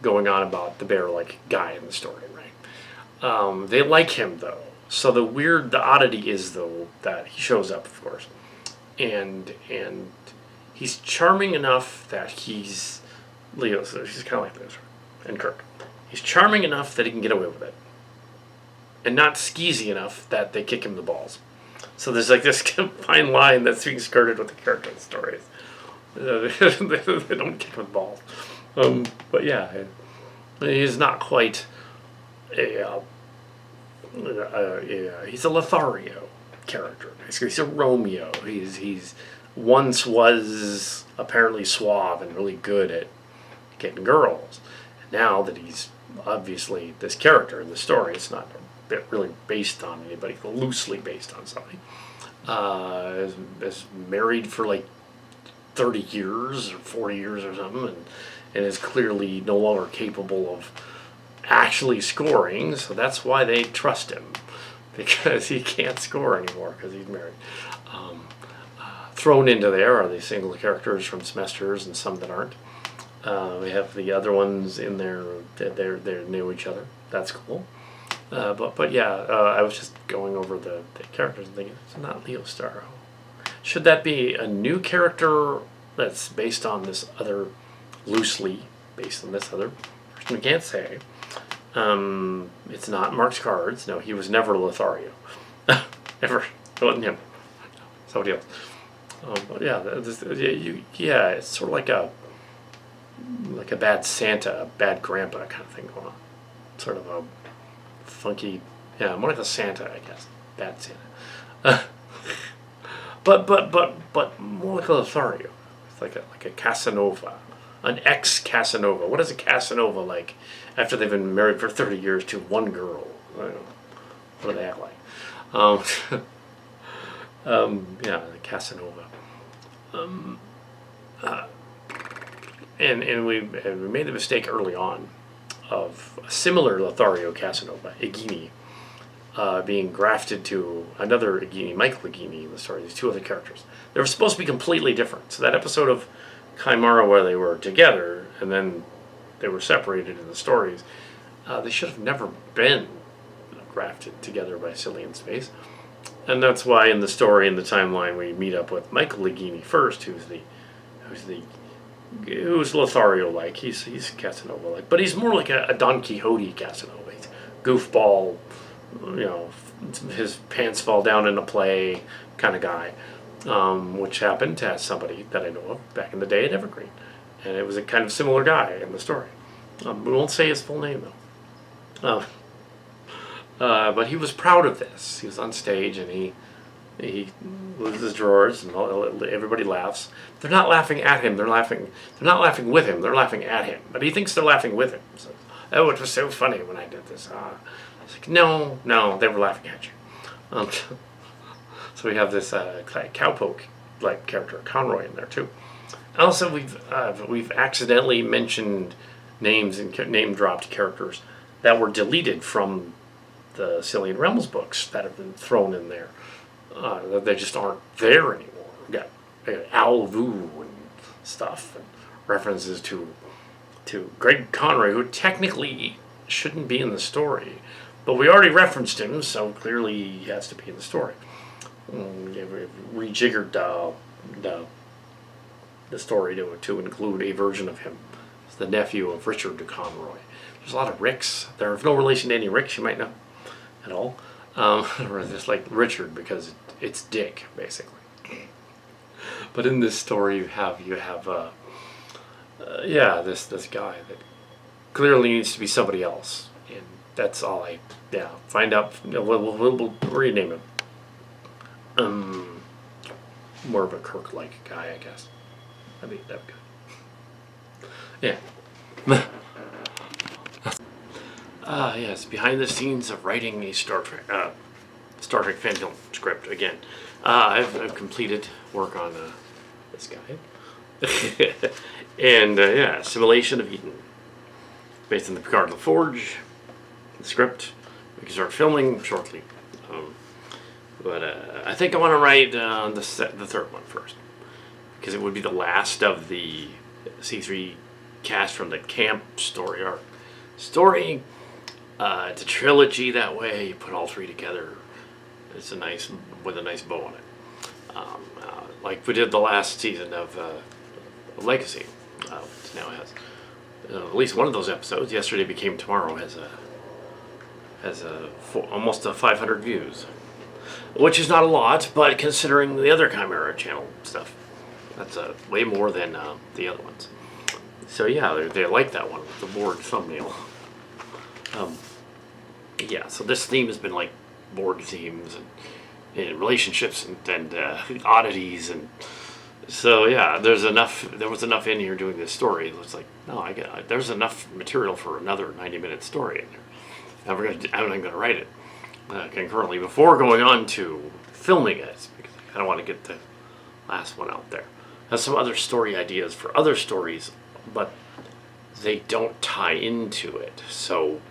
going on about the bear-like guy in the story, right? They like him though. So the oddity is though that he shows up, of course, and he's charming enough that he's Leo. So he's kind of like this, and Kirk. He's charming enough that he can get away with it, and not skeezy enough that they kick him the balls. So there's like this fine line that's being skirted with the character in the stories. They don't kick him with balls. But yeah, he's not quite he's a Lothario character. He's a Romeo. He's once was apparently suave and really good at getting girls. And now that he's obviously this character in the story, it's not really based on anybody, loosely based on somebody. Is married for like 30 years or 40 years or something, and is clearly no longer capable of actually scoring, so that's why they trust him, because he can't score anymore because he's married. Thrown into there are the single characters from semesters and some that aren't. We have the other ones in there that they know each other. That's cool. But yeah, I was just going over the characters and thinking, it's not Leo Starro. Should that be a new character that's based on this other, loosely based on this other person? We can't say. It's not Mark's Cards. No, he was never Lothario. Ever. It wasn't him. Somebody else. But yeah, it's sort of like a bad Santa, a bad grandpa kind of thing going on. Sort of a funky, more like a Santa, I guess. Bad Santa. But more like a Lothario. It's like a Casanova. An ex-Casanova. What is a Casanova like after they've been married for 30 years to one girl? I don't know. What do they act like? The Casanova. And we made the mistake early on of a similar Lothario Casanova, Igini, being grafted to another Igini, Michael Igini in the story, these two other characters. They were supposed to be completely different. So that episode of Chimera where they were together and then they were separated in the stories, they should have never been grafted together by Sillian space. And that's why in the story, in the timeline, we meet up with Michael Igini first, who's Lothario-like. He's Casanova-like, but he's more like a Don Quixote Casanova. He's goofball, his pants fall down in a play kind of guy, which happened to somebody that I know of back in the day at Evergreen, and it was a kind of similar guy in the story. We won't say his full name though. But he was proud of this. He was on stage and he loses his drawers and everybody laughs. They're not laughing at him. They're not laughing with him. They're laughing at him. But he thinks they're laughing with him. So, it was so funny when I did this. I was like, no, they were laughing at you. So we have this cowpoke like character, Conroy, in there too. Also, we've accidentally mentioned names and name dropped characters that were deleted from the Sillian Realms books that have been thrown in there. They just aren't there anymore. We got Owl Vu and stuff, and references to Greg Conroy, who technically shouldn't be in the story, but we already referenced him, so clearly he has to be in the story. We rejiggered the story to include a version of him. It's the nephew of Richard de Conroy. There's a lot of Ricks. There's no relation to any Ricks you might know at all. Or just like Richard, because it's Dick, basically. But in this story, you have this guy that clearly needs to be somebody else, and that's all I find out. We'll rename him. More of a Kirk-like guy, I guess. That'd be good. Yeah. Yes, behind the scenes of writing a Star Trek fan film script again. I've completed work on this guy. And Simulation of Eden. Based on the Picard LaForge, the script. We can start filming shortly. But I think I want to write the third one first. Because it would be the last of the C3 cast from the camp story arc. Story, it's a trilogy that way. You put all three together. It's with a nice bow on it. Like we did the last season of Legacy. Which now has at least one of those episodes. Yesterday Became Tomorrow has almost 500 views, which is not a lot, but considering the other Chimera channel stuff, that's way more than the other ones. So yeah, they like that one with the board thumbnail. So this theme has been like board themes and relationships and oddities, and so yeah, there was enough in here doing this story. It was like, no, there's enough material for another 90-minute story in there. I'm gonna write it concurrently before going on to filming it, because I kind of want to get the last one out there. I have some other story ideas for other stories, but they don't tie into it. So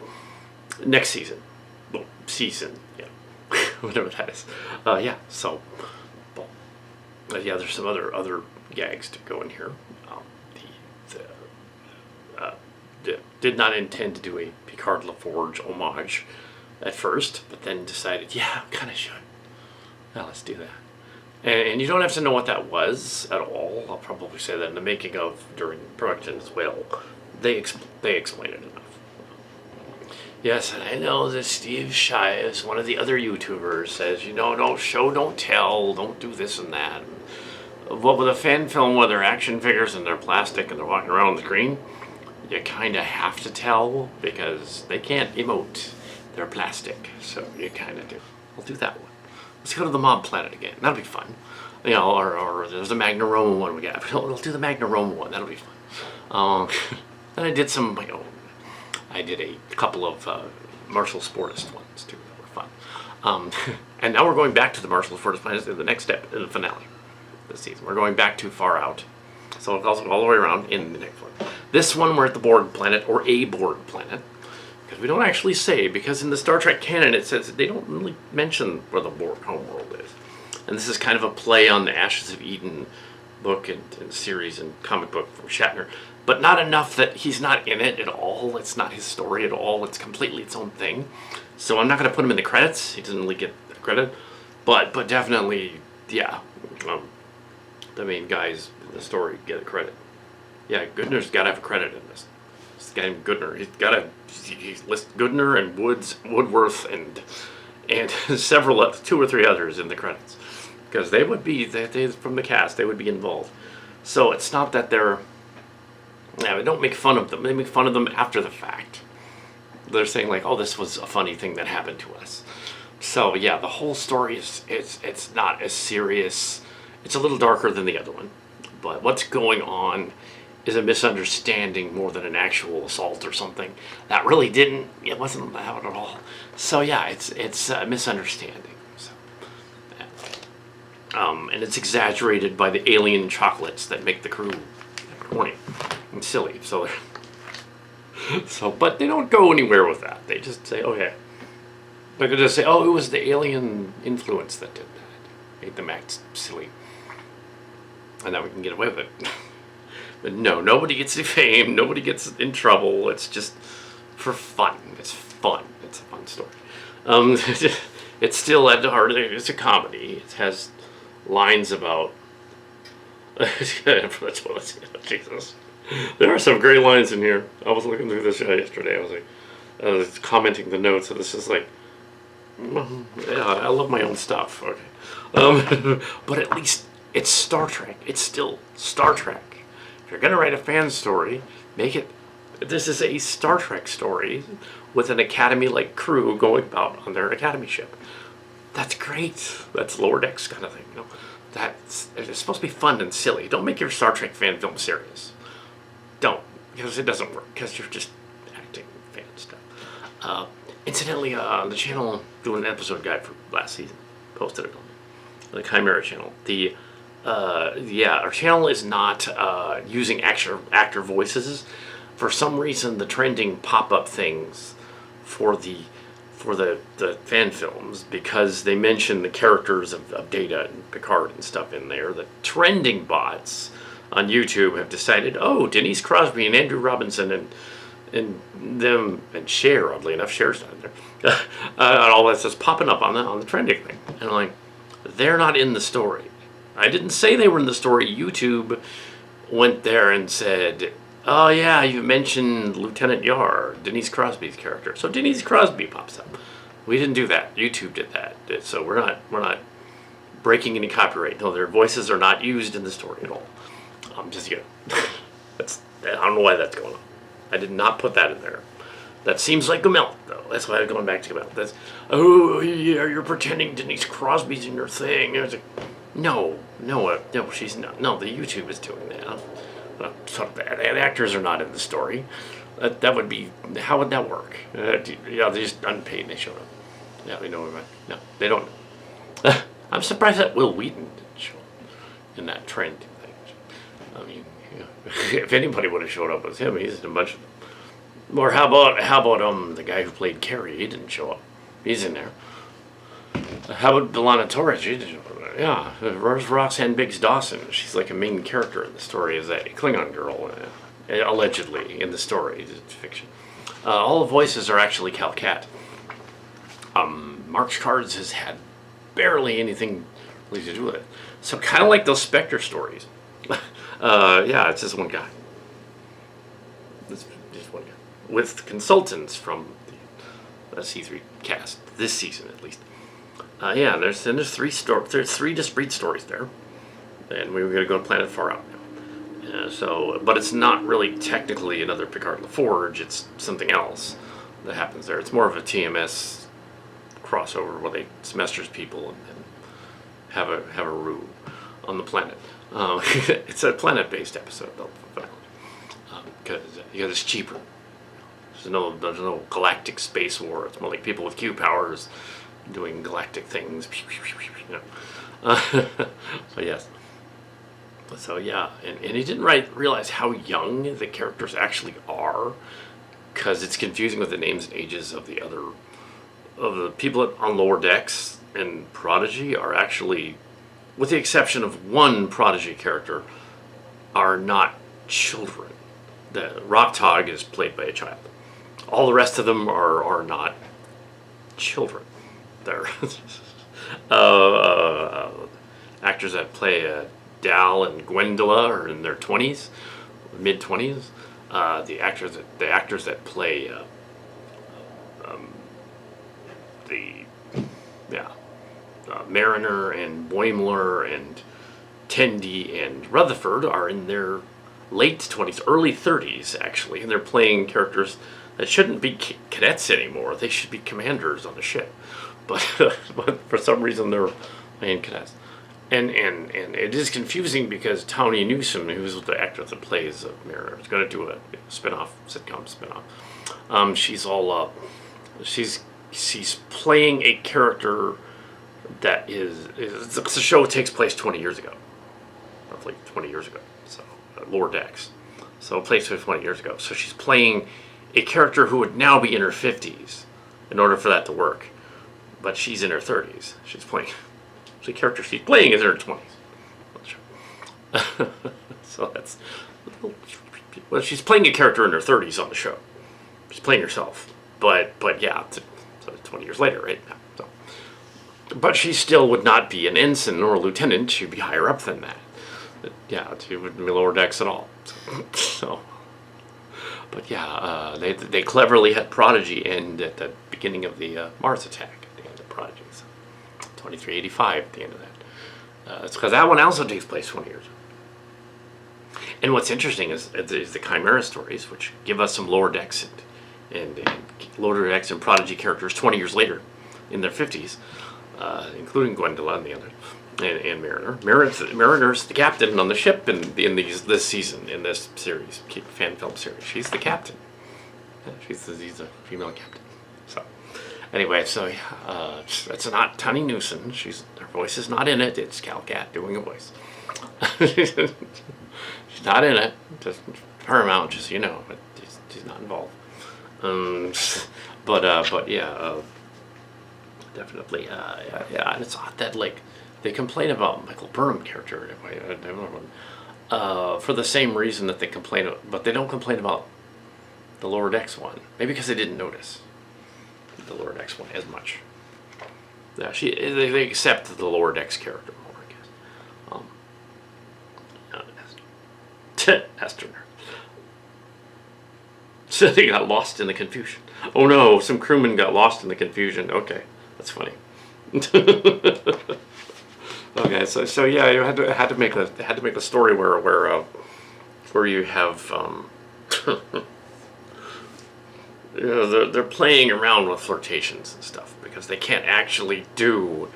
next season, whatever that is. So there's some other gags to go in here. Did not intend to do a Picard LaForge homage at first, but then decided, kind of should. Now let's do that. And you don't have to know what that was at all. I'll probably say that in the making of, during production as well. They explain it enough. Yes, and I know that Steve Shives, one of the other YouTubers, says, don't show, don't tell, don't do this and that. Well, with a fan film where they're action figures and they're plastic and they're walking around on the screen, you kind of have to tell, because they can't emote. They're plastic, so you kind of do. I'll do that one. Let's go to the Mob Planet again. That'll be fun. Or there's the Magna Roma one we got. We'll do the Magna Roma one. That'll be fun. Then I did I did a couple of Martial Sportist ones too that were fun. And now we're going back to the Martial Sportist planet in the next step in the finale this season. We're going back too far out. So it goes all the way around in the next one. This one we're at the Borg planet, or a Borg planet. Because we don't actually say, because in the Star Trek canon it says they don't really mention where the Borg homeworld is. And this is kind of a play on the Ashes of Eden book and series and comic book from Shatner. But not enough that he's not in it at all. It's not his story at all. It's completely its own thing. So I'm not going to put him in the credits. He doesn't really get the credit. But definitely, the main guys in the story get a credit. Yeah, Goodner's got to have a credit in this. This guy named Goodner. He's lists Goodner and Woodworth and several, 2 or 3 others in the credits, because they would be from the cast. They would be involved. So it's not that they don't make fun of them. They make fun of them after the fact. They're saying like, "Oh, this was a funny thing that happened to us." So yeah, the whole story it's not as serious. It's a little darker than the other one, but what's going on is a misunderstanding more than an actual assault or something. That really it wasn't that at all. So yeah, it's a misunderstanding. So, and it's exaggerated by the alien chocolates that make the crew horny and silly. So but they don't go anywhere with that. They just say, okay, I could just say, oh, it was the alien influence that did that. Made them act silly. And now we can get away with it. But no, nobody gets defamed. Nobody gets in trouble. It's just for fun. It's fun. It's a fun story. It's still at the heart of it. It's a comedy. It has lines about... Jesus. There are some great lines in here. I was looking through this yesterday. I was commenting the notes, and this is like... Yeah, I love my own stuff. Okay. But at least it's Star Trek. It's still Star Trek. If you're going to write a fan story, make it... This is a Star Trek story with an Academy-like crew going about on their Academy ship. That's great. That's Lower Decks kind of thing. You know? It's supposed to be fun and silly. Don't make your Star Trek fan film serious. Don't. Because it doesn't work. Because you're just acting fan stuff. Incidentally, the channel doing an episode guide for last season. Posted it on the Chimera channel. Our channel is not using actor voices. For some reason, the trending pop-up things for the fan films, because they mention the characters of Data and Picard and stuff in there, the trending bots on YouTube have decided, oh, Denise Crosby and Andrew Robinson and them and Cher, oddly enough, Cher's not in there, and all that's just popping up on the trending thing. And I'm like, they're not in the story. I didn't say they were in the story. YouTube went there and said, oh yeah, you mentioned Lieutenant Yar, Denise Crosby's character. So Denise Crosby pops up. We didn't do that. YouTube did that. So we're not breaking any copyright. No, their voices are not used in the story at all. Just, I don't know why that's going on. I did not put that in there. That seems like Gamel, though. That's why I'm going back to Gamel. That's, oh yeah, you're pretending Denise Crosby's in your thing. I was like, no, she's not. No, the YouTube is doing that. The actors are not in the story. That would be, how would that work? They're just unpaid and they showed up. Yeah, they know about. No, they don't. I'm surprised that Will Wheaton didn't show up in that trend thing. I mean, if anybody would have showed up, it was him. He's in a bunch of them. Or how about the guy who played Carrie? He didn't show up. He's in there. How about Delana Torres? She didn't show up. Yeah, where's Roxanne Biggs Dawson? She's like a main character in the story. Is that Klingon girl, allegedly in the story? It's fiction. All the voices are actually Cal Cat. Mark's Cards has had barely anything really to do with it. So kind of like those Spectre stories. Yeah, it's just one guy. It's just one guy with consultants from the C3 cast this season at least. Yeah, there's three discrete stories there, and we were going to go to Planet Far Out now. But it's not really technically another Picard LaForge. It's something else that happens there. It's more of a TMS crossover where they semesters people and have a roux on the planet. It's a planet-based episode though, because it's cheaper. There's no galactic space war. It's more like people with Q powers doing galactic things. So yes. So yeah, and he didn't realize how young the characters actually are, because it's confusing with the names and ages of the people on Lower Decks and Prodigy are actually, with the exception of one Prodigy character, are not children. The Rocktog is played by a child. All the rest of them are not children. They're actors that play Dal and Gwendola are in their 20s, mid-20s. The actors that play Mariner and Boimler and Tendi and Rutherford are in their late 20s, early 30s actually, and they're playing characters that shouldn't be cadets anymore. They should be commanders on the ship, but for some reason they're playing cadets. And it is confusing because Tawny Newsome, who's the actor that plays Mariner, is going to do a sitcom spinoff. She's playing a character that the show takes place 20 years ago, roughly 20 years ago. So Lower Decks, so it plays 20 years ago. So she's playing a character who would now be in her 50s, in order for that to work. but she's in her 30s. She's playing the character she's playing is in her 20s. So that's, well, she's playing a character in her 30s on the show. She's playing herself, but yeah, so 20 years later, right? So, but she still would not be an ensign or a lieutenant. She'd be higher up than that. But yeah, she wouldn't be lower decks at all. So, but yeah, they cleverly had Prodigy end at the beginning of the Mars attack. At the end of Prodigy, so 2385 at the end of that. It's because that one also takes place 20 years. And what's interesting is the Chimera stories, which give us some lower decks and lower decks and Prodigy characters 20 years later, in their 50s, including Gwendolyn and the other, and Mariner. Mariner's the captain on the ship in this season, in this series, fan film series. She's the captain. Yeah, she's a female captain. So anyway, so yeah, it's not Tani Newson. Her voice is not in it. It's Cal Cat doing a voice. She's not in it. Just Paramount, just but she's not involved. But yeah, definitely. Yeah, and it's odd that they complain about Michael Burnham character for the same reason that they complain, but they don't complain about the Lower Decks one. Maybe because they didn't notice the Lower Decks one as much. Yeah, they accept the Lower Decks character more, I guess. Astronaut. So they got lost in the confusion. Oh no, some crewmen got lost in the confusion. Okay, that's funny. Okay, so yeah, you had to make a story where you have they're playing around with flirtations and stuff because they can't actually do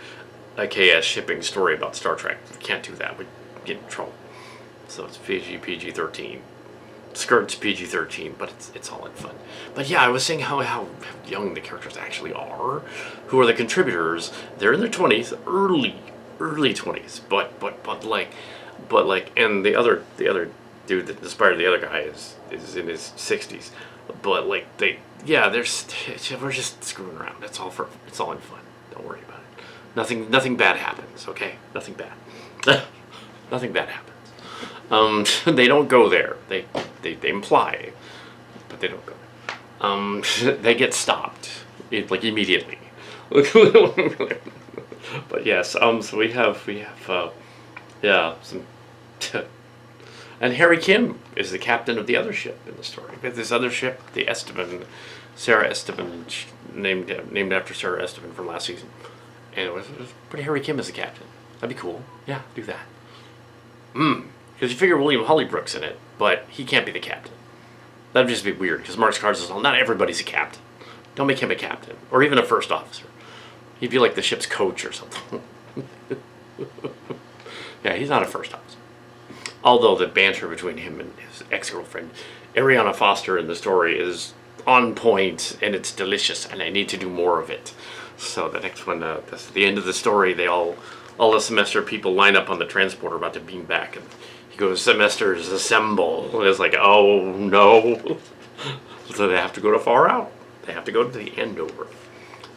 a KS shipping story about Star Trek. We can't do that. We get in trouble. So it's PG-13. Skirts PG-13, but it's all in fun. But yeah, I was saying how young the characters actually are, who are the contributors. They're in their 20s, early 20s, but and the other dude that inspired the other guy is in his 60s. But we're just screwing around. It's all in fun. Don't worry about it. Nothing bad happens. Okay, nothing bad. Nothing bad happens. They don't go there. They imply, but they don't go there. They get stopped, immediately. But yes, so we have some, and Harry Kim is the captain of the other ship in the story. But this other ship, the Esteban, Sarah Esteban, named after Sarah Esteban from last season, and it was pretty. Harry Kim is the captain. That'd be cool. Yeah, do that. Because you figure William Hollybrook's in it, but he can't be the captain. That'd just be weird, because Mark Scarsdale, not everybody's a captain. Don't make him a captain, or even a first officer. He'd be like the ship's coach or something. Yeah, he's not a first officer. Although the banter between him and his ex-girlfriend, Ariana Foster, in the story is on point, and it's delicious, and I need to do more of it. So the next one, that's the end of the story, all the semester people line up on the transporter about to beam back, and he goes, "Semesters assemble." And it's like, oh no. So they have to go to far out. They have to go to the Andover.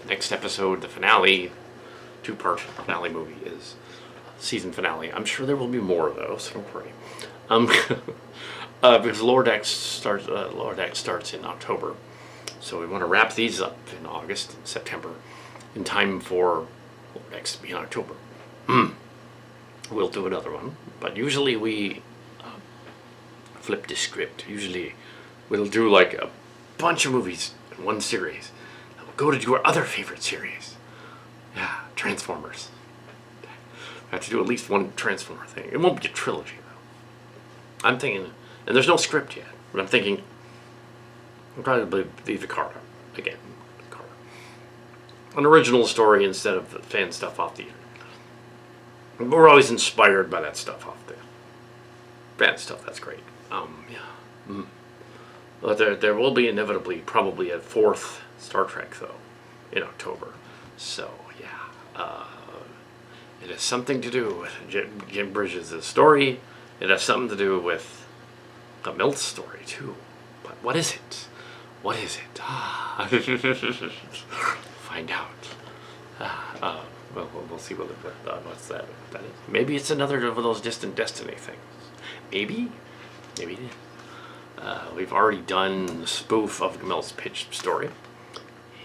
Next episode, the finale, 2-part finale movie is season finale. I'm sure there will be more of those, so don't worry. Because Lower Decks starts in October. So we want to wrap these up in August and September in time for Lower Decks to be in October. We'll do another one, but usually we flip the script. Usually we'll do like a bunch of movies in one series. We'll go to your other favorite series. Yeah, Transformers. I have to do at least one Transformer thing. It won't be a trilogy though. I'm thinking, and there's no script yet, but I'm thinking I'll probably be the Carter again. Carter. An original story instead of the fan stuff off the internet. We're always inspired by that stuff off the bad stuff. That's great. But there will be inevitably probably a 4th Star Trek though in October. So yeah, it has something to do with Jim Bridges' story. It has something to do with the Milt's story too. But what is it? What is it? Find out We'll see what's that is. Maybe it's another of those distant destiny things. Maybe it is. We've already done the spoof of Gamel's pitch story.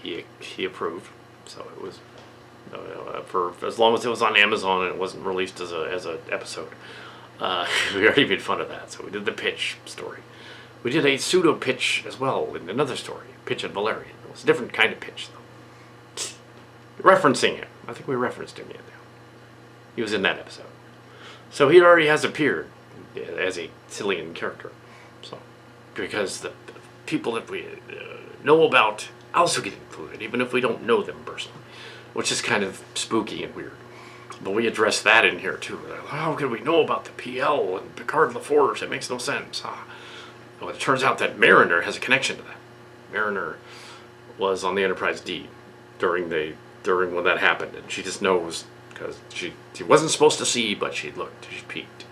He approved, so it was for as long as it was on Amazon and it wasn't released as a episode. We already made fun of that, so we did the pitch story. We did a pseudo pitch as well in another story, Pitch at Valerian. It was a different kind of pitch though. Referencing him, I think we referenced him. He was in that episode, so he already has appeared as a Sillian character. So because the people that we know about also get included, even if we don't know them personally, which is kind of spooky and weird. But we address that in here too. How can we know about the PL and Picard and LaForge? It makes no sense. Well, it turns out that Mariner has a connection to that. Mariner was on the Enterprise D during when that happened, and she just knows because she wasn't supposed to see, but she looked, she peeked,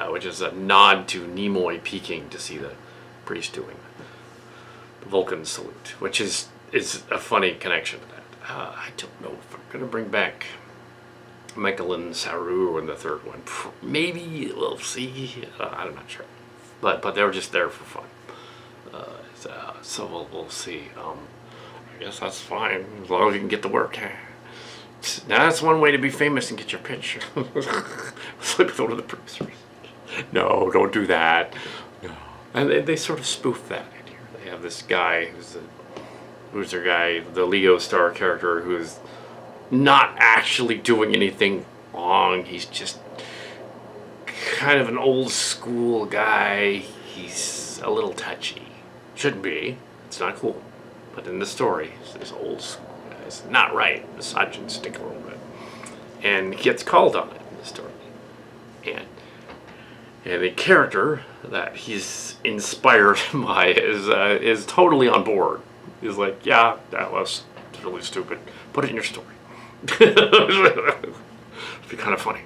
which is a nod to Nimoy peeking to see the priest doing the Vulcan salute, which is a funny connection to that. I don't know if I'm gonna bring back Michael and Saru in the third one. Maybe we'll see. I'm not sure, but they were just there for fun. So we'll see. I guess that's fine as long as you can get the work. Now that's one way to be famous and get your pitch. Sleep with one of the producers. No, don't do that. No. And they sort of spoof that in here. They have this guy who's their guy, the Leo Star character, who's not actually doing anything wrong. He's just kind of an old school guy. He's a little touchy. Shouldn't be. It's not cool. But in the story, this old school guy is not right. Misogynistic a little bit. And he gets called on it in the story. And the character that he's inspired by is totally on board. He's like, yeah, that was really stupid. Put it in your story. It'd be kind of funny.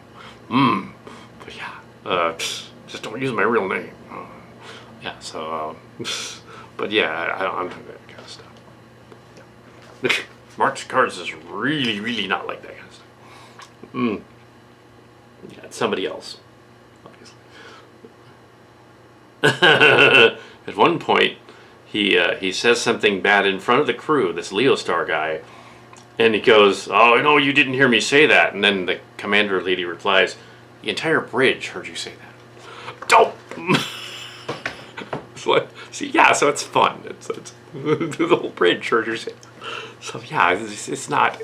But yeah, just don't use my real name. Yeah, so, but yeah, I'm doing that kind of stuff. Yeah. Mark's Cards is really, really not like that kind of stuff. Yeah, it's somebody else, obviously. At one point, he says something bad in front of the crew, this Leo Star guy, and he goes, "Oh, no, you didn't hear me say that." And then the commander lady replies, "The entire bridge heard you say that." Don't. See, yeah, so it's fun. It's the whole bridge heard you say that. So yeah, it's not.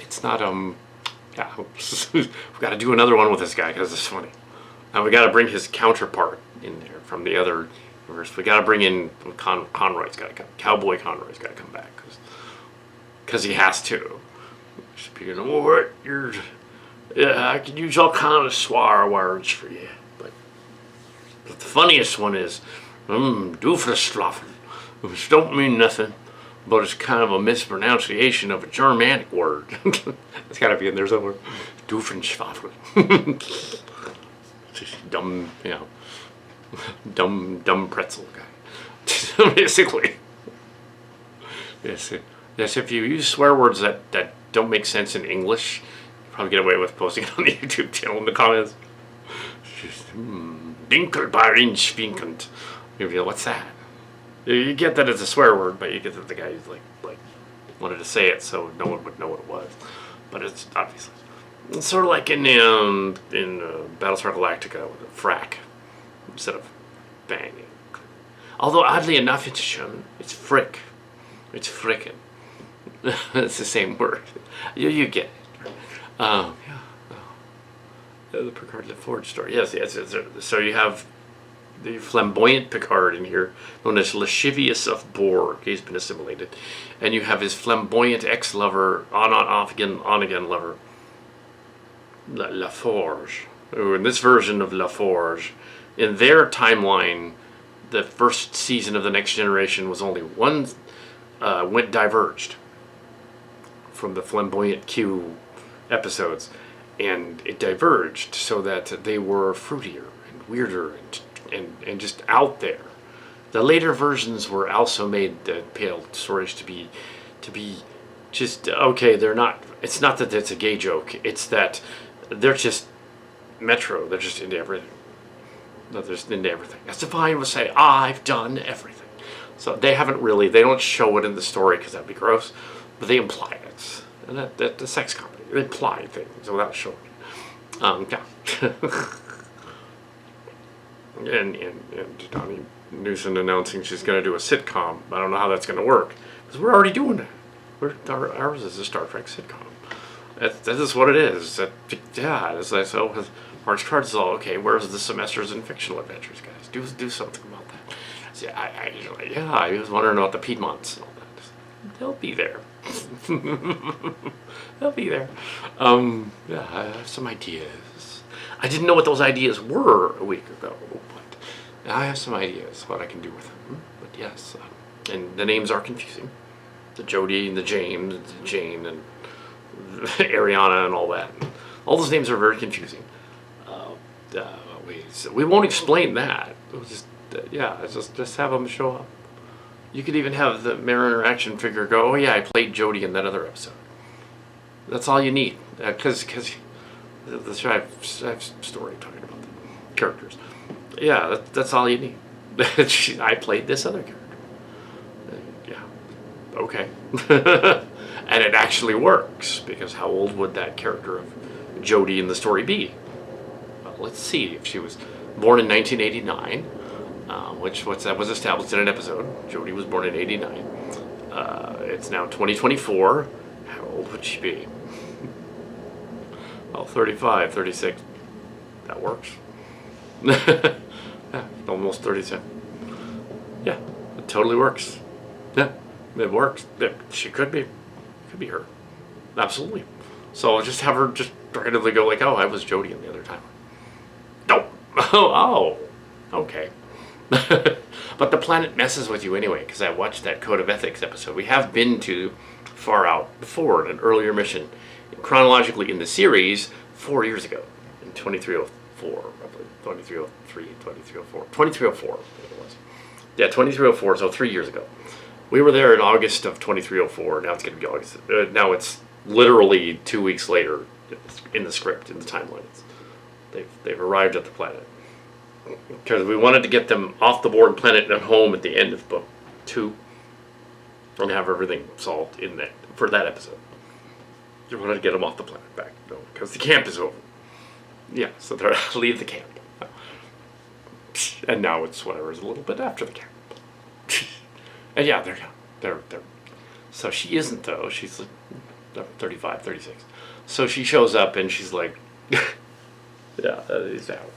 Yeah, we've got to do another one with this guy because it's funny. And we got to bring his counterpart in there from the other universe. We got to bring in Conroy's got to come. Cowboy Conroy's got to come back because he has to. Speaking of what, I can use all kind of swear words for you, but the funniest one is Doofenstrafen, which don't mean nothing, but it's kind of a mispronunciation of a Germanic word. It's got to be in there somewhere. Doofenstrafen. Dumb, dumb pretzel guy. Basically. Yes, if you use swear words that don't make sense in English, you probably get away with posting it on the YouTube channel in the comments. Dinkelbarinspinkend. You feel, what's that? You get that it's a swear word, but you get that the guy like wanted to say it so no one would know what it was. But it's obviously it's sort of like in Battlestar Galactica with a frack instead of banging. Although oddly enough, it's German. It's frick. It's frickin'. It's the same word. You get it. Yeah. The Picard LaForge story. Yes. So you have the flamboyant Picard in here, known as Lascivious of Borg. He's been assimilated. And you have his flamboyant ex-lover, on again lover, LaForge. Who in this version of LaForge, in their timeline, the first season of The Next Generation was only one, diverged from the flamboyant Q episodes, and it diverged so that they were fruitier and weirder and just out there. The later versions were also made the pale stories to be just okay. They're not. It's not that it's a gay joke. It's that they're just Metro. They're just into everything. They're just into everything. As if I would say, I've done everything. So they haven't really. They don't show it in the story because that'd be gross, but they imply it. And that the sex comedy, they imply things without showing it. Yeah. and Donnie Newson announcing she's going to do a sitcom. I don't know how that's going to work because we're already doing that. Ours is a Star Trek sitcom. That is what it is. It's like, so March Cards is all okay. Where's the semesters in fictional adventures, guys? Do something about that. See, I was wondering about the Piedmonts and all that. They'll be there. They'll be there. Yeah, I have some ideas. I didn't know what those ideas were a week ago, but I have some ideas what I can do with them. But yes, and the names are confusing. The Jody and the James, and the Jane and Ariana and all that. All those names are very confusing. We won't explain that. We'll just just have them show up. You could even have the Mariner action figure go, oh yeah, I played Jody in that other episode. That's all you need. Because I have story talking about the characters. Yeah, that's all you need. I played this other character. Yeah. Okay. And it actually works, because how old would that character of Jody in the story be? Well, let's see. If she was born in 1989, which that was established in an episode. Jody was born in 89. It's now 2024. How old would she be? Well, 35, 36. That works. Yeah, almost 37. Yeah, it totally works. Yeah, it works. She could be. Could be her. Absolutely. So just have her just randomly go like, oh, I was Jody in the other time. Nope. Oh, okay. But the planet messes with you anyway, because I watched that Code of Ethics episode. We have been to Far Out before in an earlier mission, chronologically in the series 4 years ago, in 2304, roughly 2303, 2304, 2304. It was. Yeah, 2304. So 3 years ago. We were there in August of 2304. Now it's going to be August. Now it's literally 2 weeks later in the script, in the timeline. They've arrived at the planet. Because we wanted to get them off the board planet and home at the end of book 2. And have everything solved in that for that episode. We wanted to get them off the planet back. No, because the camp is over. Yeah, so they're leave the camp. And now it's whatever is a little bit after the camp. And yeah, they're so she isn't though. She's like 35, 36. So she shows up and she's like, yeah, he's out.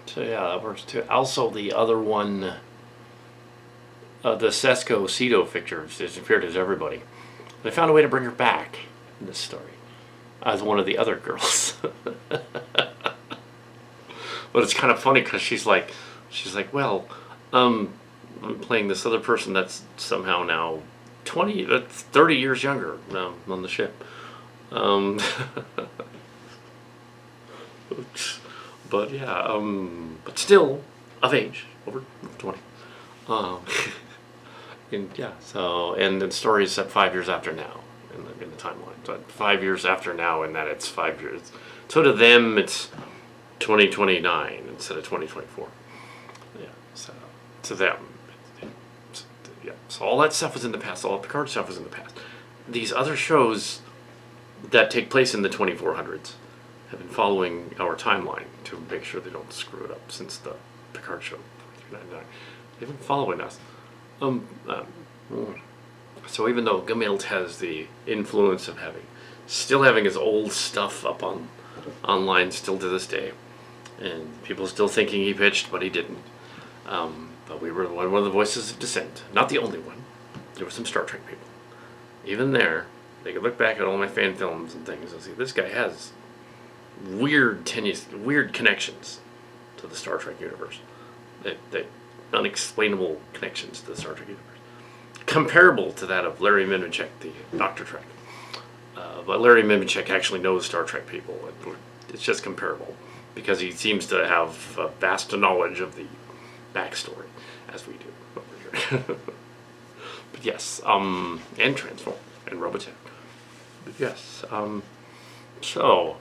So yeah, that works too. Also, the other one, the Sesko Cedo figure disappeared as everybody. They found a way to bring her back in this story as one of the other girls. But it's kind of funny because she's like, well, I'm playing this other person that's somehow now 30 years younger on the ship. But yeah, but still of age, over 20. And yeah, so, and the story is set 5 years after now in the timeline. So 5 years after now, in that it's 5 years. So to them, it's 2029 instead of 2024. Yeah, so to them, yeah. So all that stuff was in the past. All the Picard stuff was in the past. These other shows that take place in the 2400s have been following our timeline to make sure they don't screw it up since the Picard show. They've been following us. So even though Gamilt has the influence of still having his old stuff up online still to this day, and people still thinking he pitched, but he didn't. But we were one of the voices of dissent. Not the only one. There were some Star Trek people. Even there, they could look back at all my fan films and things and see this guy has weird connections to the Star Trek universe. That unexplainable connections to the Star Trek universe. Comparable to that of Larry Mimichek, the Dr. Trek. But Larry Mimichek actually knows Star Trek people. It's just comparable because he seems to have a vast knowledge of the backstory, as we do over here. yes, and Transform and Robotech. But yes, so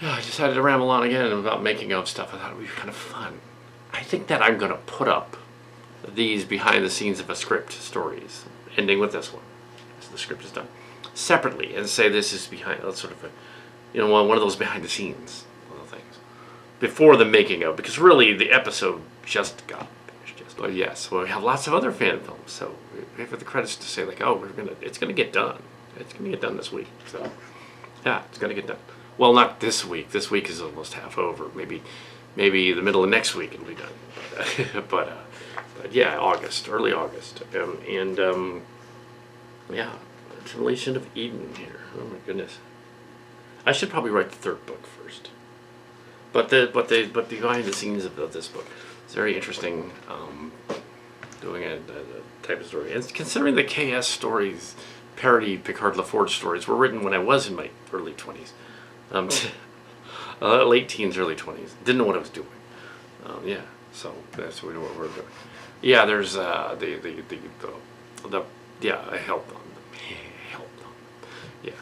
yeah, I decided to ramble on again about making of stuff. I thought it would be kind of fun. I think that I'm gonna put up these behind the scenes of a script stories, ending with this one, so the script is done, separately, and say this is behind, sort of a, one of those behind the scenes little things before the making of, because really the episode just got finished. But yes, well, we have lots of other fan films, so we have the credits to say like, oh, it's gonna get done. It's gonna get done this week. So yeah, it's gonna get done. Well, not this week. This week is almost half over. Maybe the middle of next week it'll be done. But yeah, early August, yeah, Relation of Eden here. Oh my goodness, I should probably write the third book first. But the behind the scenes of this book, it's very interesting. Doing a type of story, and considering the KS stories, parody Picard LaForge stories, were written when I was in my early 20s, late teens, early 20s. Didn't know what I was doing. Yeah, so that's what we're doing. Yeah, there's I helped on them. Yeah.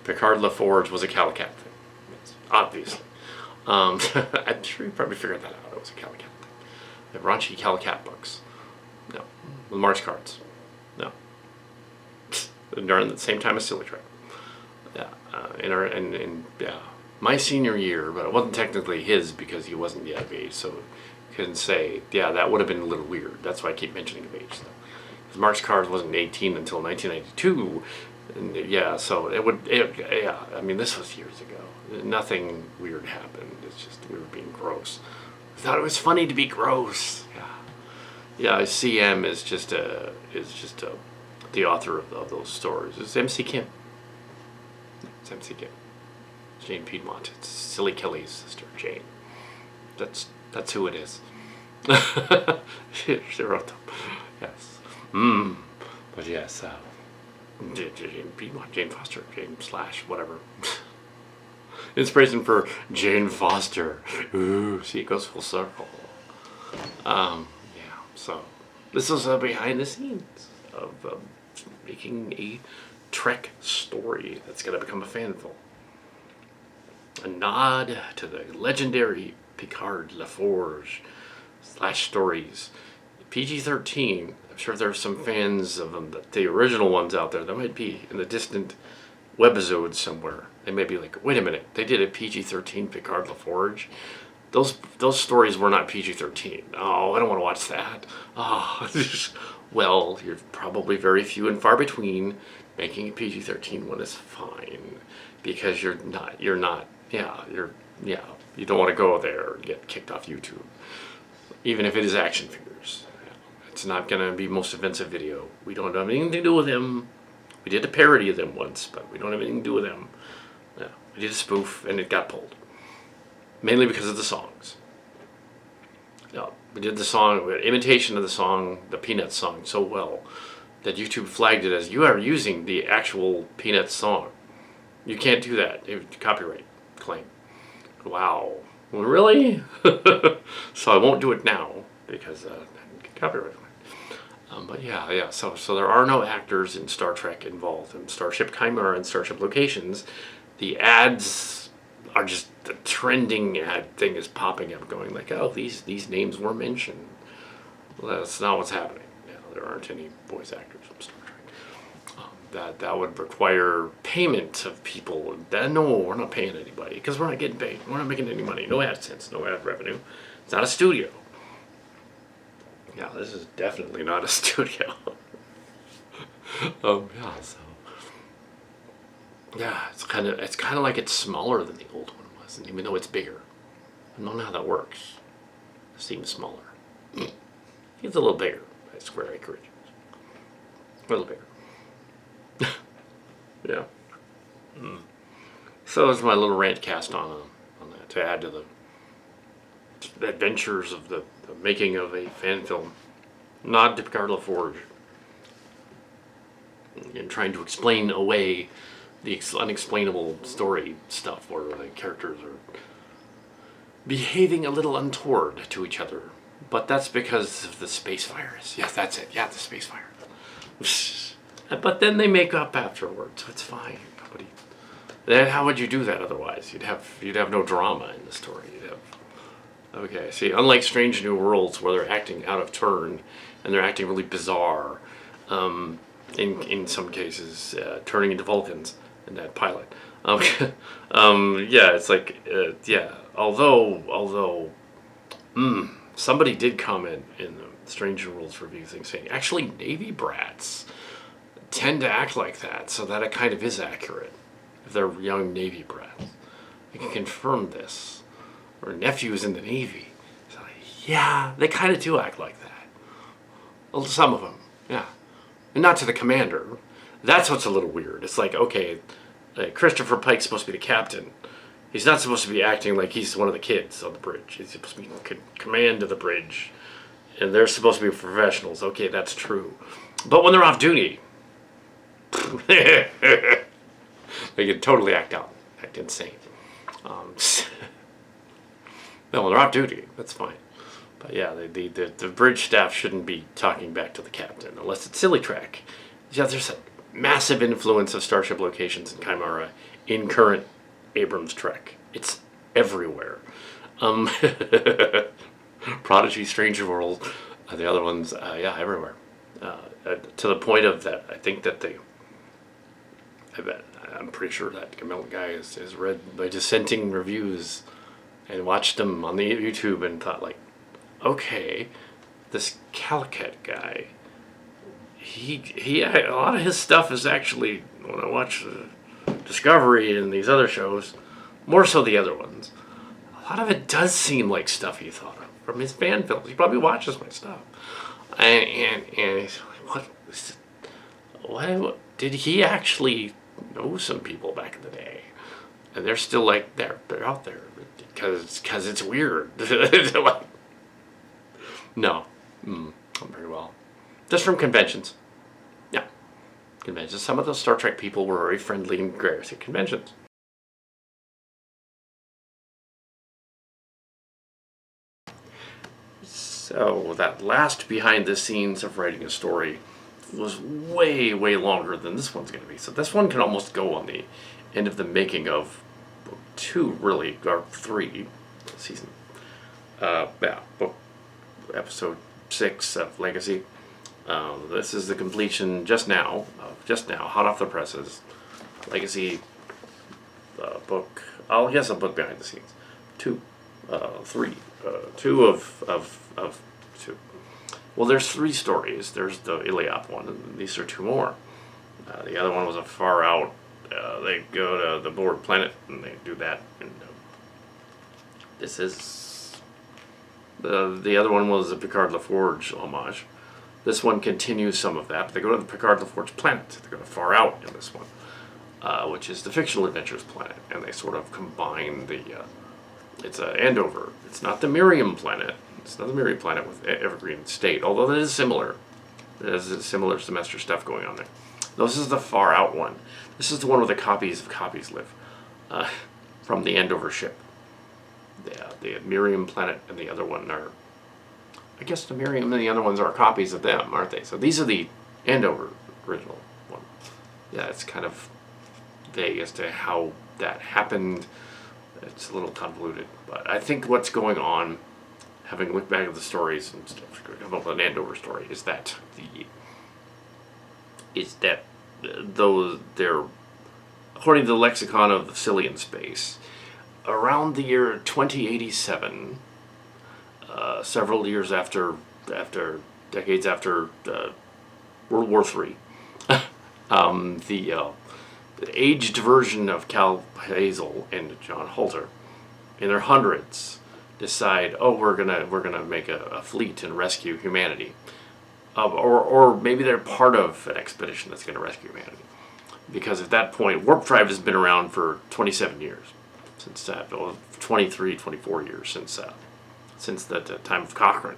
Picard LaForge was a Calicat thing. Yes, obviously. I'm sure you probably figured that out. It was a Calicat thing. The raunchy Calicat books. No. The March cards. No. During the same time as Silly Track. Yeah. Yeah. My senior year, but it wasn't technically his because he wasn't yet of age, so you couldn't say, yeah, that would have been a little weird. That's why I keep mentioning of age stuff. Because Mark's cards wasn't 18 until 1992, and yeah, so yeah, I mean, this was years ago. Nothing weird happened. It's just we were being gross. I thought it was funny to be gross. Yeah, CM is just the author of those stories. It's MC Kim. It's MC Kim. Jane Piedmont. It's Silly Kelly's sister, Jane. That's who it is. She wrote them. Yes. But yes, Jane Piedmont, Jane Foster, Jane / whatever. Inspiration for Jane Foster. Ooh, see, it goes full circle. Yeah, so this is behind the scenes of making a Trek story that's going to become a fan film. A nod to the legendary Picard LaForge / stories. PG-13. I'm sure there are some fans of them, the original ones out there. That might be in the distant webisodes somewhere. They may be like, wait a minute, they did a PG-13 Picard LaForge? Those stories were not PG-13. Oh, I don't want to watch that. Oh, well, you're probably very few and far between. Making a PG-13 one is fine because you don't want to go there and get kicked off YouTube. Even if it is action figures. It's not going to be most offensive video. We don't have anything to do with them. We did a parody of them once, but we don't have anything to do with them. Yeah, we did a spoof and it got pulled. Mainly because of the songs. Yeah, we did the song, imitation of the song, the Peanuts song, so well that YouTube flagged it as you are using the actual Peanuts song. You can't do that. Copyright claim. Wow. Well, really? So I won't do it now because copyright. But yeah. So there are no actors in Star Trek involved in Starship Chimera and Starship Locations. The ads are just the trending ad thing is popping up, going like, oh, these names were mentioned. Well, that's not what's happening. There aren't any voice actors from Star Trek. That would require payment of people. No, we're not paying anybody because we're not getting paid. We're not making any money. No AdSense, no ad revenue. It's not a studio. Yeah, this is definitely not a studio. Yeah, so yeah, it's kind of like it's smaller than the old one was, and even though it's bigger, I don't know how that works. It seems smaller. It's a little bigger. Square acreage. A little bigger. Yeah. So it's my little rant cast on that to add to the adventures of the making of a fan film. Nod to Picard LaForge. And trying to explain away the unexplainable story stuff where the characters are behaving a little untoward to each other. But that's because of the space virus. Yes, that's it. Yeah, the space virus. But then they make up afterwards, so it's fine. Nobody. Then how would you do that otherwise? You'd have no drama in the story. You'd have. Okay, see, unlike Strange New Worlds, where they're acting out of turn and they're acting really bizarre, in some cases, turning into Vulcans in that pilot. Yeah, it's like, yeah. Although, somebody did comment in the Strange New Worlds review thing saying, actually, Navy brats tend to act like that, so that it kind of is accurate if they're young Navy brats. I can confirm this. Or nephews in the Navy. So, yeah, they kind of do act like that. Well, some of them, yeah. And not to the commander. That's what's a little weird. It's like, okay, Christopher Pike's supposed to be the captain. He's not supposed to be acting like he's one of the kids on the bridge. He's supposed to be command of the bridge. And they're supposed to be professionals. Okay, that's true. But when they're off duty, they can totally act insane. No, when they're off duty, that's fine. But yeah, the bridge staff shouldn't be talking back to the captain unless it's silly track. Yeah, there's a massive influence of Starship locations in Chimera in current Abrams Trek. It's everywhere. Prodigy, Stranger World, the other ones, yeah, everywhere. To the point of that, I think that I'm pretty sure that Camille guy has read my dissenting reviews and watched them on the YouTube and thought like, okay, this Calicut guy, he a lot of his stuff is actually, when I watch Discovery and these other shows, more so the other ones, a lot of it does seem like stuff he thought of from his fan films. He probably watches my stuff, and he's like, what did he actually know some people back in the day, and they're still like they're out there because it's weird. Like, no, not very well. Just from conventions. Yeah, conventions. Some of those Star Trek people were very friendly and gracious at conventions. So that last behind the scenes of writing a story was way, way longer than this one's going to be. So this one can almost go on the end of the making of book 2, really, or 3, season. Yeah, book episode 6 of Legacy. This is the completion just now, hot off the presses. Legacy book. I'll guess a book behind the scenes. 2, 3, 2 of 2. Well, there's 3 stories. There's the Iliop one, and these are 2 more. The other one was a far out. They go to the board planet and they do that. And this is the other one was a Picard LaForge homage. This one continues some of that. But they go to the Picard LaForge planet. They go to far out in this one, which is the fictional adventures planet, and they sort of combine the. It's Andover. It's not the Miriam planet. It's not the Miriam planet with Evergreen State, although it is similar. There's a similar semester stuff going on there. This is the far out one. This is the one where the copies of copies live, from the Andover ship. The Miriam planet and the other one are, I guess the Miriam and the other ones are copies of them, aren't they? So these are the Andover original one. Yeah, it's kind of vague as to how that happened. It's a little convoluted, but I think what's going on, having looked back at the stories and stuff about an Andover story, is that those they're, according to the lexicon of the Sillian space, around the year 2087, several years after decades after World War III, the aged version of Cal Hazel and John Halter, in their hundreds, decide, oh, we're gonna make a fleet and rescue humanity, or maybe they're part of an expedition that's going to rescue humanity, because at that point, warp drive has been around for 27 years, since 23, 24 years since the time of Cochrane,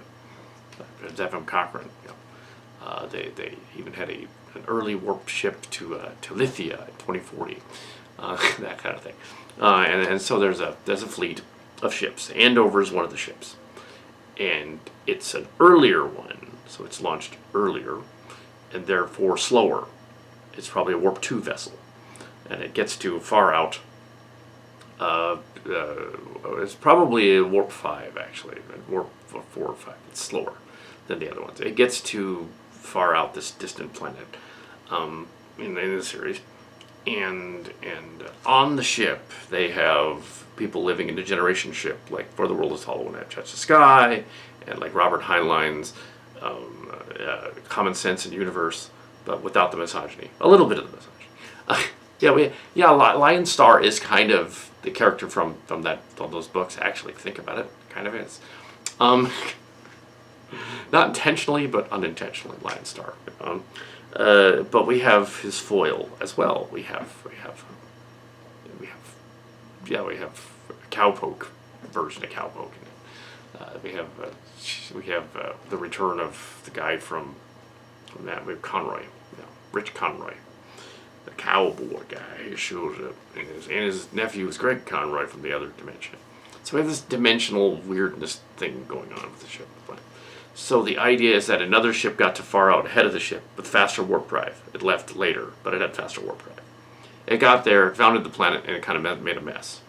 Zephyr Cochrane. You know. They even had an early warp ship to Lithia in 2040, that kind of thing. And so there's a fleet of ships. Andover is one of the ships. and it's an earlier one, so it's launched earlier, and therefore slower. It's probably a Warp 2 vessel, and it gets to far out. It's probably a Warp 5, actually. Warp 4 or 5. It's slower than the other ones. It gets to far out this distant planet in the series. And on the ship, they have people living in a generation ship, like For the World is Hollow and Touch the Sky, and like Robert Heinlein's Common Sense and Universe, but without the misogyny. A little bit of the misogyny. Lion Star is kind of the character from those books. Actually, think about it, kind of is. Not intentionally, but unintentionally, Lion Star. But we have his foil as well. We have a cowpoke version of cowpoke. We have the return of the guy from that. We have Conroy, Rich Conroy, the cowboy guy who shows up, and his nephew is Greg Conroy from the other dimension. So we have this dimensional weirdness thing going on with the ship. So the idea is that another ship got too far out ahead of the ship with faster warp drive. It left later, but it had faster warp drive. It got there, founded the planet, and it kind of made a mess.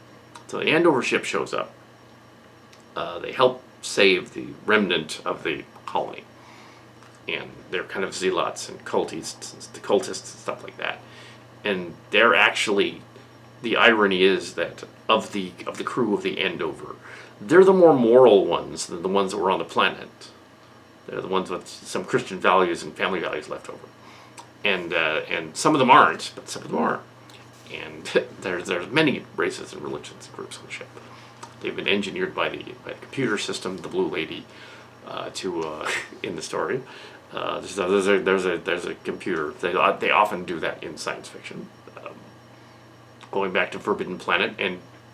So the Andover ship shows up. They help save the remnant of the colony. And they're kind of zealots and cultists and stuff like that. And they're actually, the irony is that of the crew of the Andover, they're the more moral ones than the ones that were on the planet. They're the ones with some Christian values and family values left over. And some of them aren't, but some of them are. And there's many races and religions and groups on the ship. They've been engineered by the computer system, the Blue Lady, in the story. There's a computer. They often do that in science fiction. Going back to Forbidden Planet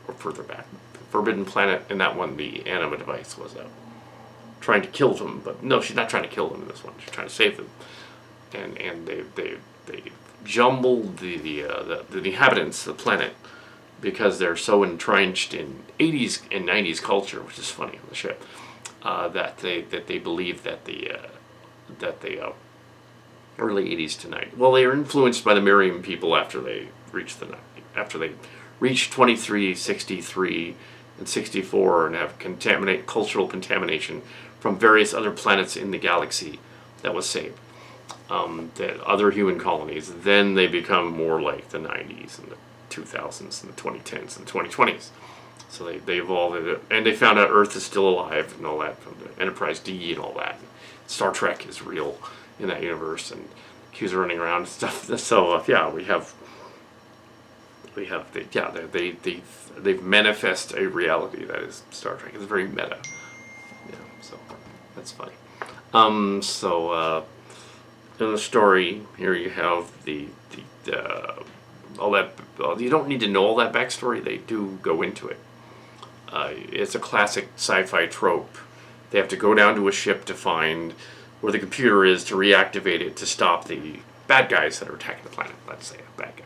or further back, Forbidden Planet, in that one, the Anima device was trying to kill them, but no, she's not trying to kill them in this one. She's trying to save them, and they jumbled the inhabitants of the planet because they're so entrenched in 80s and 90s culture, which is funny on the ship, that they believe that the early 80s to 90s. Well, they are influenced by the Miriam people after they reach 2363 and 64 and have cultural contamination from various other planets in the galaxy that was saved. The other human colonies, then they become more like the 90s and the 2000s and the 2010s and the 2020s. So they evolved, and they found out Earth is still alive and all that, from the Enterprise D and all that. Star Trek is real in that universe, and Q's are running around and stuff. So they've manifest a reality that is Star Trek. It's very meta. So that's funny. In the story here you have all that. You don't need to know all that backstory. They do go into it. It's a classic sci-fi trope. They have to go down to a ship to find where the computer is to reactivate it to stop the bad guys that are attacking the planet. Let's say a bad guy.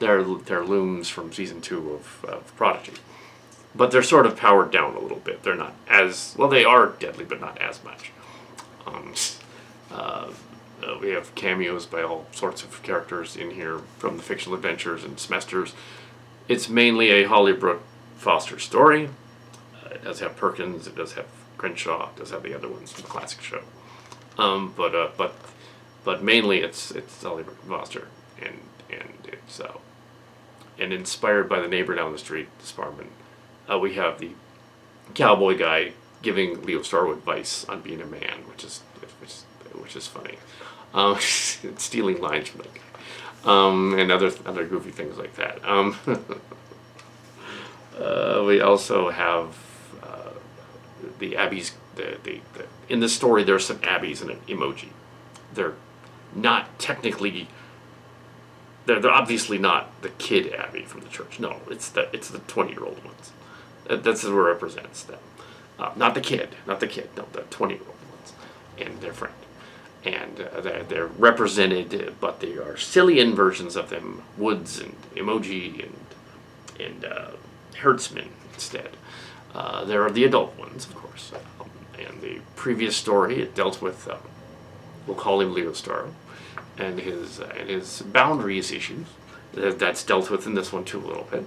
They're looms from season 2 of Prodigy. But they're sort of powered down a little bit. They're not as, well, they are deadly, but not as much. We have cameos by all sorts of characters in here from the fictional adventures and semesters. It's mainly a Hollywood Foster story. It does have Perkins, it does have Crenshaw, it does have the other ones from the classic show. But mainly it's Hollywood Foster, and it's and inspired by the neighbor down the street, Sparman. We have the cowboy guy giving Leo Starwood advice on being a man, which is funny. Stealing lines from that guy, and other goofy things like that. We also have the Abbeys. In the story, there's some Abbeys and an emoji. They're not technically. They're obviously not the kid Abbey from the church. No, it's the 20-year-old ones. That's what represents them. Not the kid. No, the 20-year-old ones and their friend. And they're represented, but they are Sillian versions of them, Woods and Emoji and Hertzman instead. There are the adult ones, of course. And the previous story, it dealt with, we'll call him Leo Starr, and his boundaries issues. That's dealt with in this one too a little bit.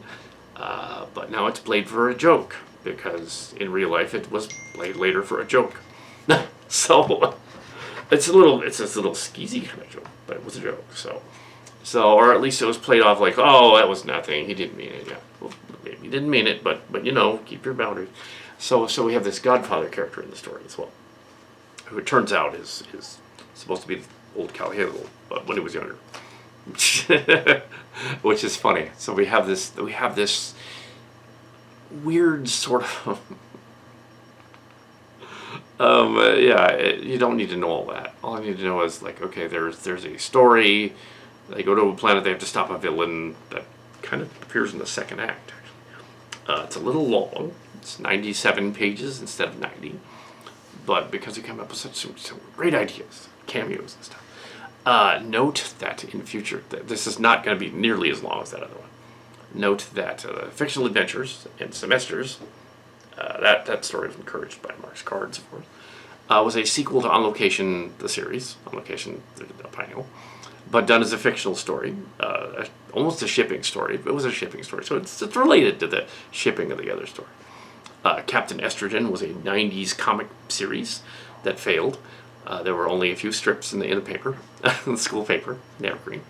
But now it's played for a joke, because in real life it was played later for a joke. So it's this little skeezy kind of joke, but it was a joke. So or at least it was played off like, oh, that was nothing. He didn't mean it. Yeah, well, maybe he didn't mean it, but keep your boundaries. So we have this Godfather character in the story as well, who it turns out is supposed to be old Cal Hale, but when he was younger, which is funny. So we have this weird sort of you don't need to know all that. All I need to know is like, okay, there's a story. They go to a planet. They have to stop a villain that kind of appears in the second act. It's a little long. It's 97 pages instead of 90. But because he came up with some great ideas, cameos and stuff. Note that in future, this is not going to be nearly as long as that other one. Note that Fictional Adventures and Semesters, that story was encouraged by Mark's Cards, of course, was a sequel to On Location, the series, On Location, the Pino, but done as a fictional story, almost a shipping story. It was a shipping story, so it's related to the shipping of the other story. Captain Estrogen was a 90s comic series that failed. There were only a few strips in the paper, in the school paper, in Evergreen.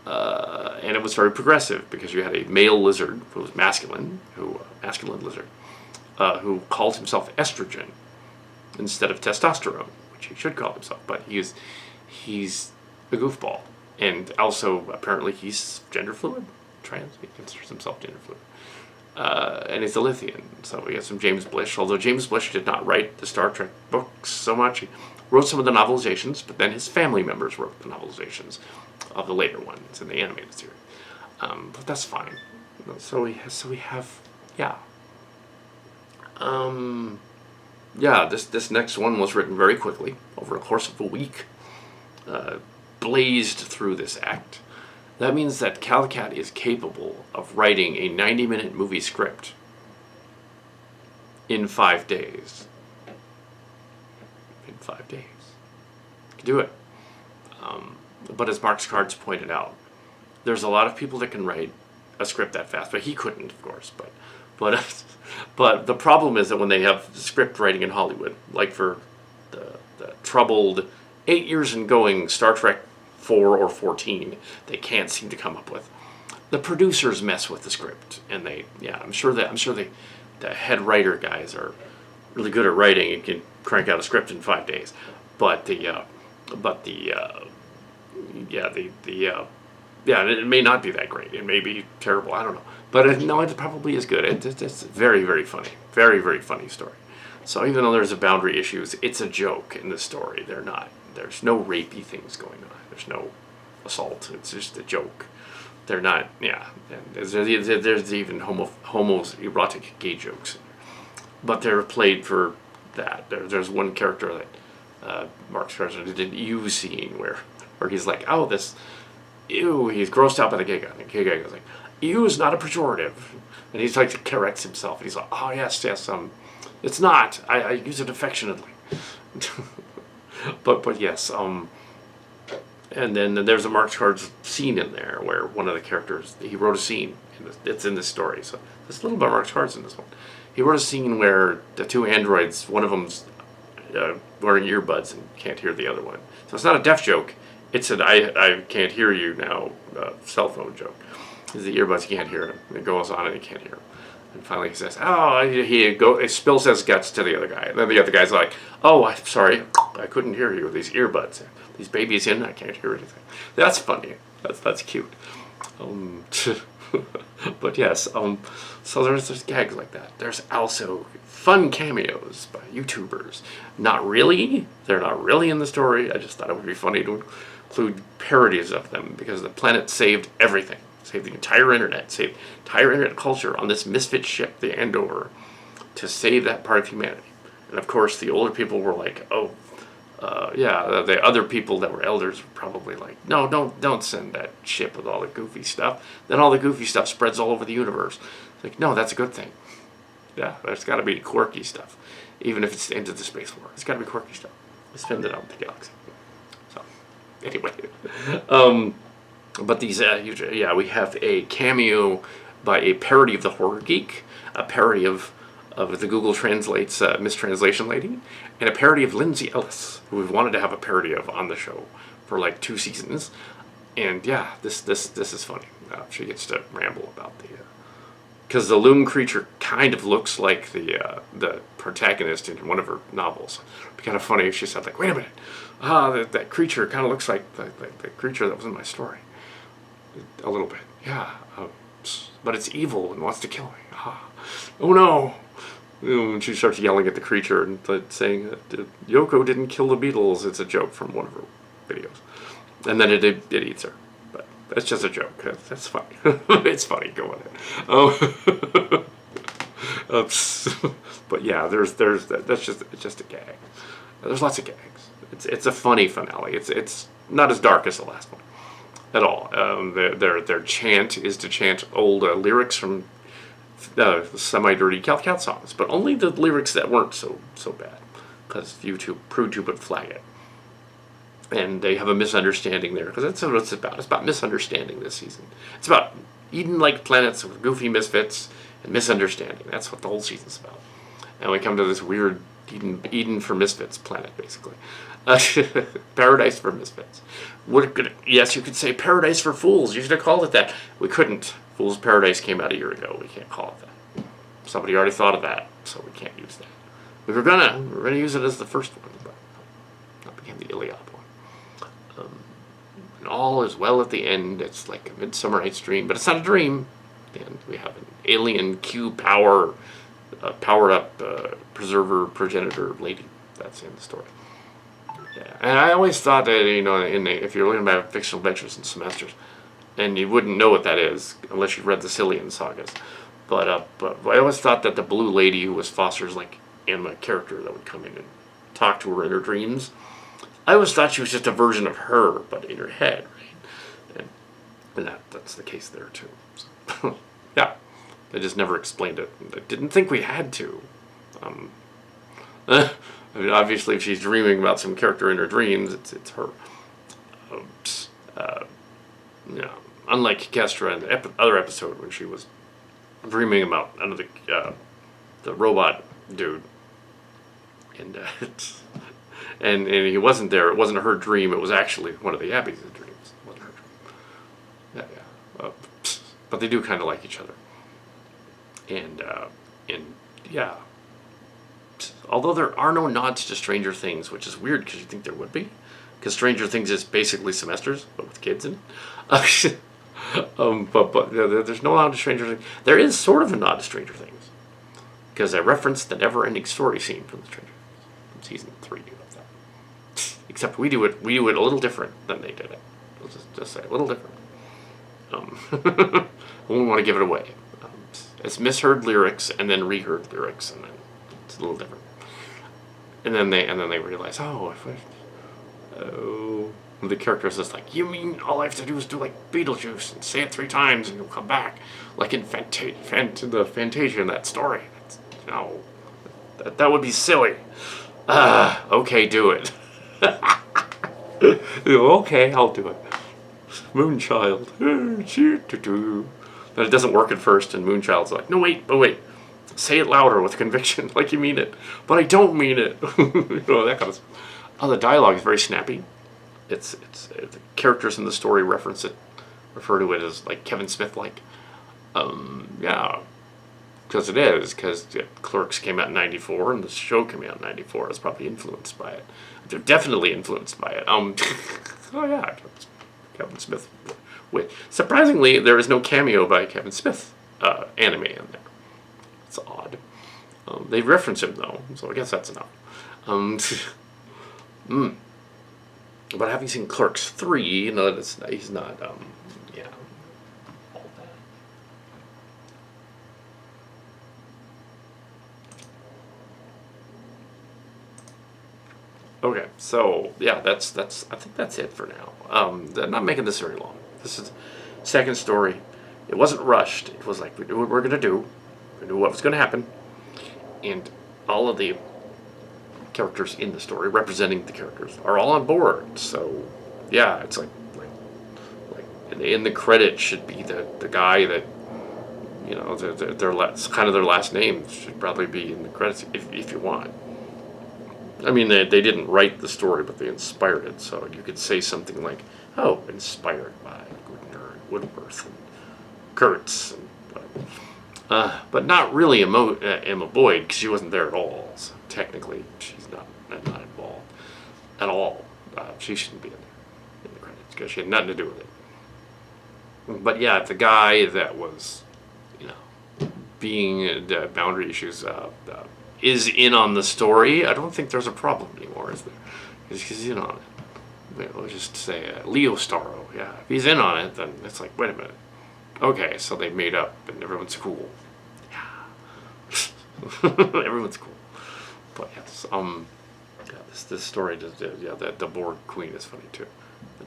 And it was very progressive because you had a male lizard who was masculine lizard, who called himself Estrogen instead of testosterone, which he should call himself. But he's a goofball, and also apparently he's gender fluid, trans. He considers himself gender fluid. And he's a Lithian, so we have some James Blish, although James Blish did not write the Star Trek books so much. He wrote some of the novelizations, but then his family members wrote the novelizations of the later ones in the animated series. But that's fine. So we have this next one was written very quickly, over a course of a week, blazed through this act. That means that Calcat is capable of writing a 90-minute movie script in 5 days. In 5 days. You can do it. But as Mark's Cards pointed out, there's a lot of people that can write a script that fast, but he couldn't, of course. But the problem is that when they have script writing in Hollywood, like for the troubled 8 years in going Star Trek 4 or 14, they can't seem to come up with. The producers mess with the script, and I'm sure the head writer guys are really good at writing and can crank out a script in 5 days, but it may not be that great. It may be terrible. I don't know, but it probably is good. It's very, very funny, very, very funny story. So even though there's boundary issues, it's a joke in the story. There's no rapey things going on. There's no assault. It's just a joke. They're not, And there's even homoerotic gay jokes, but they're played for that. There's one character that Mark Scarson did an ew scene where he's like, oh, this ew. He's grossed out by the gay guy. And the gay guy goes like, ew is not a pejorative, and he's like corrects himself. And he's like, oh yes, it's not. I use it affectionately. But yes, and then there's a Mark Cards scene in there where one of the characters, he wrote a scene, it's in this story, so there's a little bit of Mark Cards in this one. He wrote a scene where the two androids, one of them's wearing earbuds and can't hear the other one. So it's not a deaf joke, it's an I can't hear you now cell phone joke. It's the earbuds, you can't hear him. It goes on and he can't hear him. And finally he says, oh, he spills his guts to the other guy. And then the other guy's like, oh, I'm sorry, I couldn't hear you with these earbuds. These babies in, I can't hear anything. That's funny. That's cute. But yes, so there's gags like that. There's also fun cameos by YouTubers. They're not really in the story. I just thought it would be funny to include parodies of them because the planet saved everything. Saved the entire internet, saved entire internet culture on this misfit ship, the Andover, to save that part of humanity. And of course, the older people were like, the other people that were elders were probably like, no, don't send that ship with all the goofy stuff. Then all the goofy stuff spreads all over the universe. It's like, no, that's a good thing. Yeah, there's got to be quirky stuff. even if it's the end of the space war. It's got to be quirky stuff. Spend it out in the galaxy. So, anyway. But these, we have a cameo by a parody of the Horror Geek, a parody of the Google Translates mistranslation lady, and a parody of Lindsay Ellis, who we've wanted to have a parody of on the show for like 2 seasons. And yeah, this is funny. She gets to ramble about because the loom creature kind of looks like the protagonist in one of her novels. It'd be kind of funny if she said, like, wait a minute, that creature kind of looks like the creature that was in my story. A little bit, yeah. But it's evil and wants to kill me. Oh no! When she starts yelling at the creature and saying that Yoko didn't kill the Beatles, it's a joke from one of her videos. And then it eats her. But that's just a joke. That's funny. It's funny. Go on it. But yeah, that's just a gag. There's lots of gags. It's a funny finale. It's not as dark as the last one at all. Their chant is to chant old lyrics from semi-dirty Cal songs, but only the lyrics that weren't so bad, because ProTube would flag it. And they have a misunderstanding there, because that's what it's about. It's about misunderstanding this season. It's about Eden-like planets with goofy misfits and misunderstanding. That's what the whole season's about. And we come to this weird Eden for misfits planet, basically. Paradise for misfits. Yes, you could say paradise for fools. You should have called it that. We couldn't. Fool's Paradise came out a year ago. We can't call it that. Somebody already thought of that, so we can't use that. We were gonna use it as the first one, but that became the Iliad one. And all is well at the end. It's like a Midsummer Night's Dream, but it's not a dream. And we have an alien Q power, powered up preserver progenitor lady. That's in the story. Yeah, and I always thought that if you're looking at fictional adventures and semesters, and you wouldn't know what that is unless you read the Sillian sagas, but I always thought that the blue lady who was Foster's like anima character that would come in and talk to her in her dreams, I always thought she was just a version of her, but in her head, right? And that's the case there too. So, yeah, they just never explained it. I didn't think we had to. I mean, obviously, if she's dreaming about some character in her dreams, it's her. Unlike Kestra in the other episode when she was dreaming about another the robot dude, and and he wasn't there. It wasn't her dream. It was actually one of the Abby's dreams. It wasn't her dream. Yeah. But they do kind of like each other, and yeah. Although there are no nods to Stranger Things, which is weird because you think there would be, because Stranger Things is basically semesters, but with kids in it. But there's no nod to Stranger Things. There is sort of a nod to Stranger Things, because I referenced the never-ending story scene from the Stranger Things, from season 3 of that. Except we do it a little different than they did it. I'll just say a little different. I won't want to give it away. It's misheard lyrics and then reheard lyrics, and then it's a little different. And then they realize, the character is just like, you mean all I have to do is do like Beetlejuice and say it 3 times and you'll come back, like in the Fantasia in that story. No, that would be silly. Okay, do it. Okay, I'll do it. Moonchild. But it doesn't work at first, and Moonchild's like, no, wait. Say it louder with conviction, like you mean it. But I don't mean it. That kind of stuff. Oh, the dialogue is very snappy. It's the characters in the story refer to it as like Kevin Smith-like. Yeah, because it is. Because Clerks came out in '94, and the show came out in '94. It's probably influenced by it. They're definitely influenced by it. Oh yeah, Kevin Smith. Surprisingly, there is no cameo by Kevin Smith anime in there. It's odd. They reference him though, so I guess that's enough. But having seen Clerks 3, he's not. Yeah. All that. Okay, so yeah, that's. I think that's it for now. I'm not making this very long. This is the second story. It wasn't rushed. It was like we knew what we're gonna do. We knew what was gonna happen, and all of the characters in the story representing the characters are all on board. So yeah, it's like in the credits should be the guy that, you know, kind of their last name should probably be in the credits if you want. I mean, they didn't write the story, but they inspired it. So you could say something like, "Oh, inspired by Goodner and Woodworth and Kurtz," but not really Emma Boyd, because she wasn't there at all. So technically, she's not involved at all. She shouldn't be in the credits because she had nothing to do with it. But yeah, the guy that was, you know, being boundary issues is in on the story. I don't think there's a problem anymore, is there? Because he's in on it. We'll just say Leo Starro. Yeah, if he's in on it, then it's like, wait a minute. Okay, so they made up, and everyone's cool. Yeah, everyone's cool. But yes, yeah, this story does. Yeah, the Borg Queen is funny too.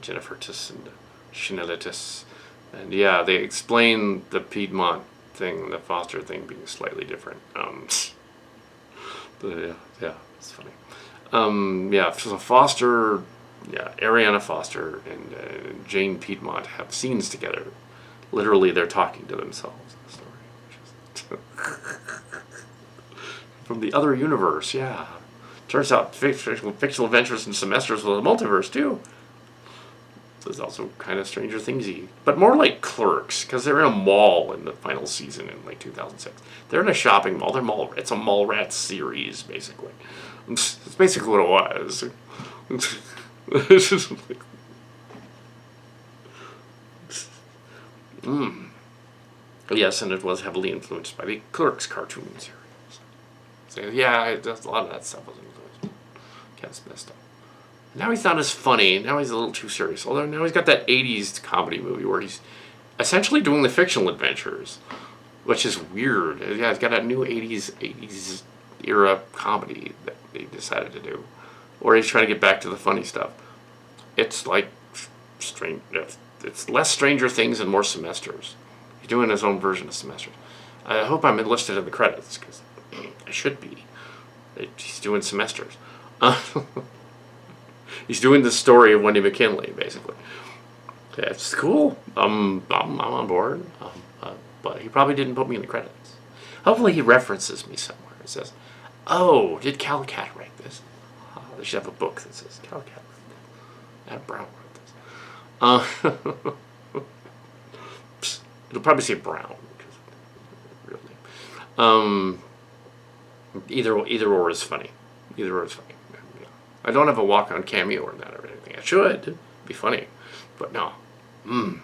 Jennifer Tiss and Chanelitis. And yeah, they explain the Piedmont thing, the Foster thing being slightly different. But yeah, it's funny. Yeah, so Foster, yeah, Ariana Foster and Jane Piedmont have scenes together. Literally, they're talking to themselves in the story. From the other universe, yeah. Turns out fictional adventures and semesters with a multiverse too. There's also kind of Stranger Thingsy, but more like Clerks, because they're in a mall in the final season in like 2006. They're in a shopping mall. It's a Mallrats series, basically. It's basically what it was. It's just like, yes, and it was heavily influenced by the Clerks cartoon series. So yeah, a lot of that stuff was influenced. Kev's messed up. Now he's not as funny. Now he's a little too serious. Although now he's got that 80s comedy movie where he's essentially doing the fictional adventures, which is weird. Yeah, he's got a new 80s era comedy that they decided to do. Or he's trying to get back to the funny stuff. It's like strange. It's less Stranger Things and more Semesters. He's doing his own version of Semesters. I hope I'm enlisted in the credits, because I should be. He's doing Semesters. He's doing the story of Wendy McKinley, basically. That's cool. I'm on board. But he probably didn't put me in the credits. Hopefully he references me somewhere. It says, "Oh, did Cal Cat write this?" They should have a book that says Cal Cat wrote this. Ad Brown wrote this. It'll probably say Brown, because real name. Either or is funny. Either or is funny. I don't have a walk-on cameo in that or anything. I should. It'd be funny. But no. I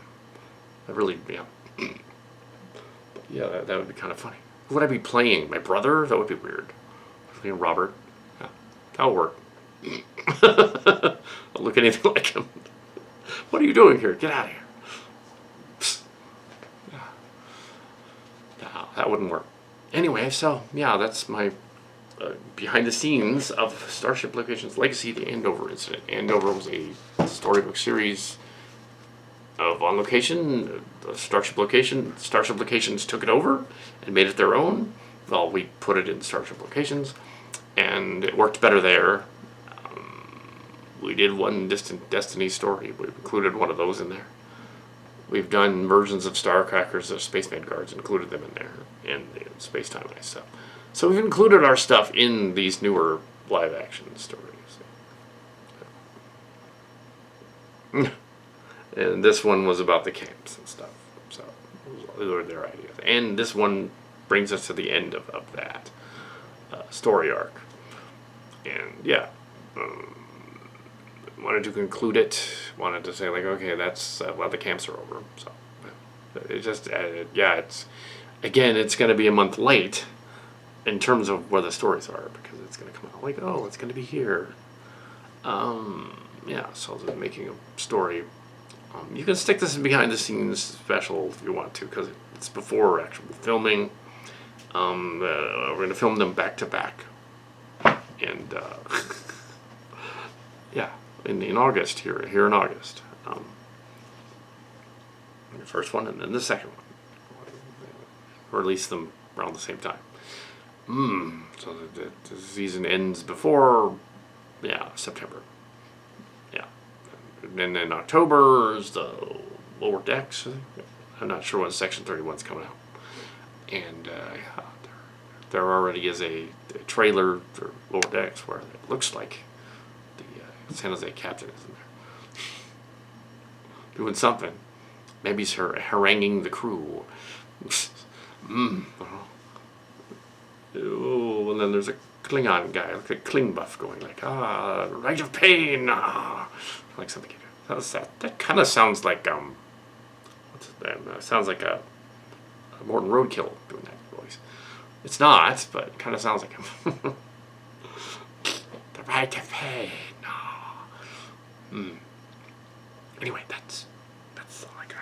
really, yeah. But yeah, that would be kind of funny. Who would I be playing? My brother? That would be weird. Playing Robert? Yeah, that'll work. I'll look anything like him. What are you doing here? Get out of here. Yeah. No, that wouldn't work. Anyway, so, yeah, that's my behind the scenes of Starship Locations Legacy, the Andover incident. Andover was a storybook series of On Location, Starship Location. Starship Locations took it over and made it their own. Well, we put it in Starship Locations, and it worked better there. We did one Distant Destiny story. We've included one of those in there. We've done versions of Starcrackers, of Spaceman Guards, included them in there, and the Space Time Ice stuff. So we've included our stuff in these newer live-action stories. And this one was about the camps and stuff. So those were their ideas. And this one brings us to the end of that story arc. And yeah, wanted to conclude it. Wanted to say, like, okay, that's well, the camps are over. So it just, yeah, it's again, it's going to be a month late in terms of where the stories are, because it's going to come out like, oh, it's going to be here. Yeah, so they're making a story. You can stick this in behind the scenes special if you want to, because it's before actual filming. We're going to film them back to back. And yeah, in August, here in August. The first one and then the second one. Or release them around the same time. So the season ends before, yeah, September. Yeah. And then in October is the Lower Decks. I'm not sure when Section 31's coming out. And yeah, there already is a trailer for Lower Decks where it looks like the San Jose captain is in there. Doing something. Maybe he's haranguing the crew. Oh, and then there's a Klingon guy, like a Kling buff, going like, rite of pain, like something. That kind of sounds like what's his name? Sounds like a Morton Roadkill doing that voice. It's not, but it kind of sounds like him. The rite of pain. Anyway, that's all I got.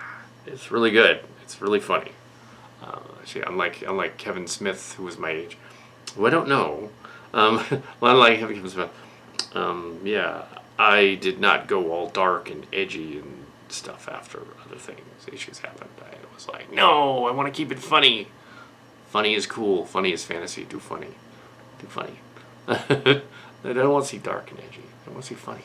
It's really good. It's really funny. Actually, unlike Kevin Smith, who was my age. Well, I don't know. Well, unlike Kevin Smith, yeah, I did not go all dark and edgy and stuff after other issues happened. I was like, no, I want to keep it funny. Funny is cool. Funny is fantasy. Do funny. Do funny. I don't want to see dark and edgy. I want to see funny.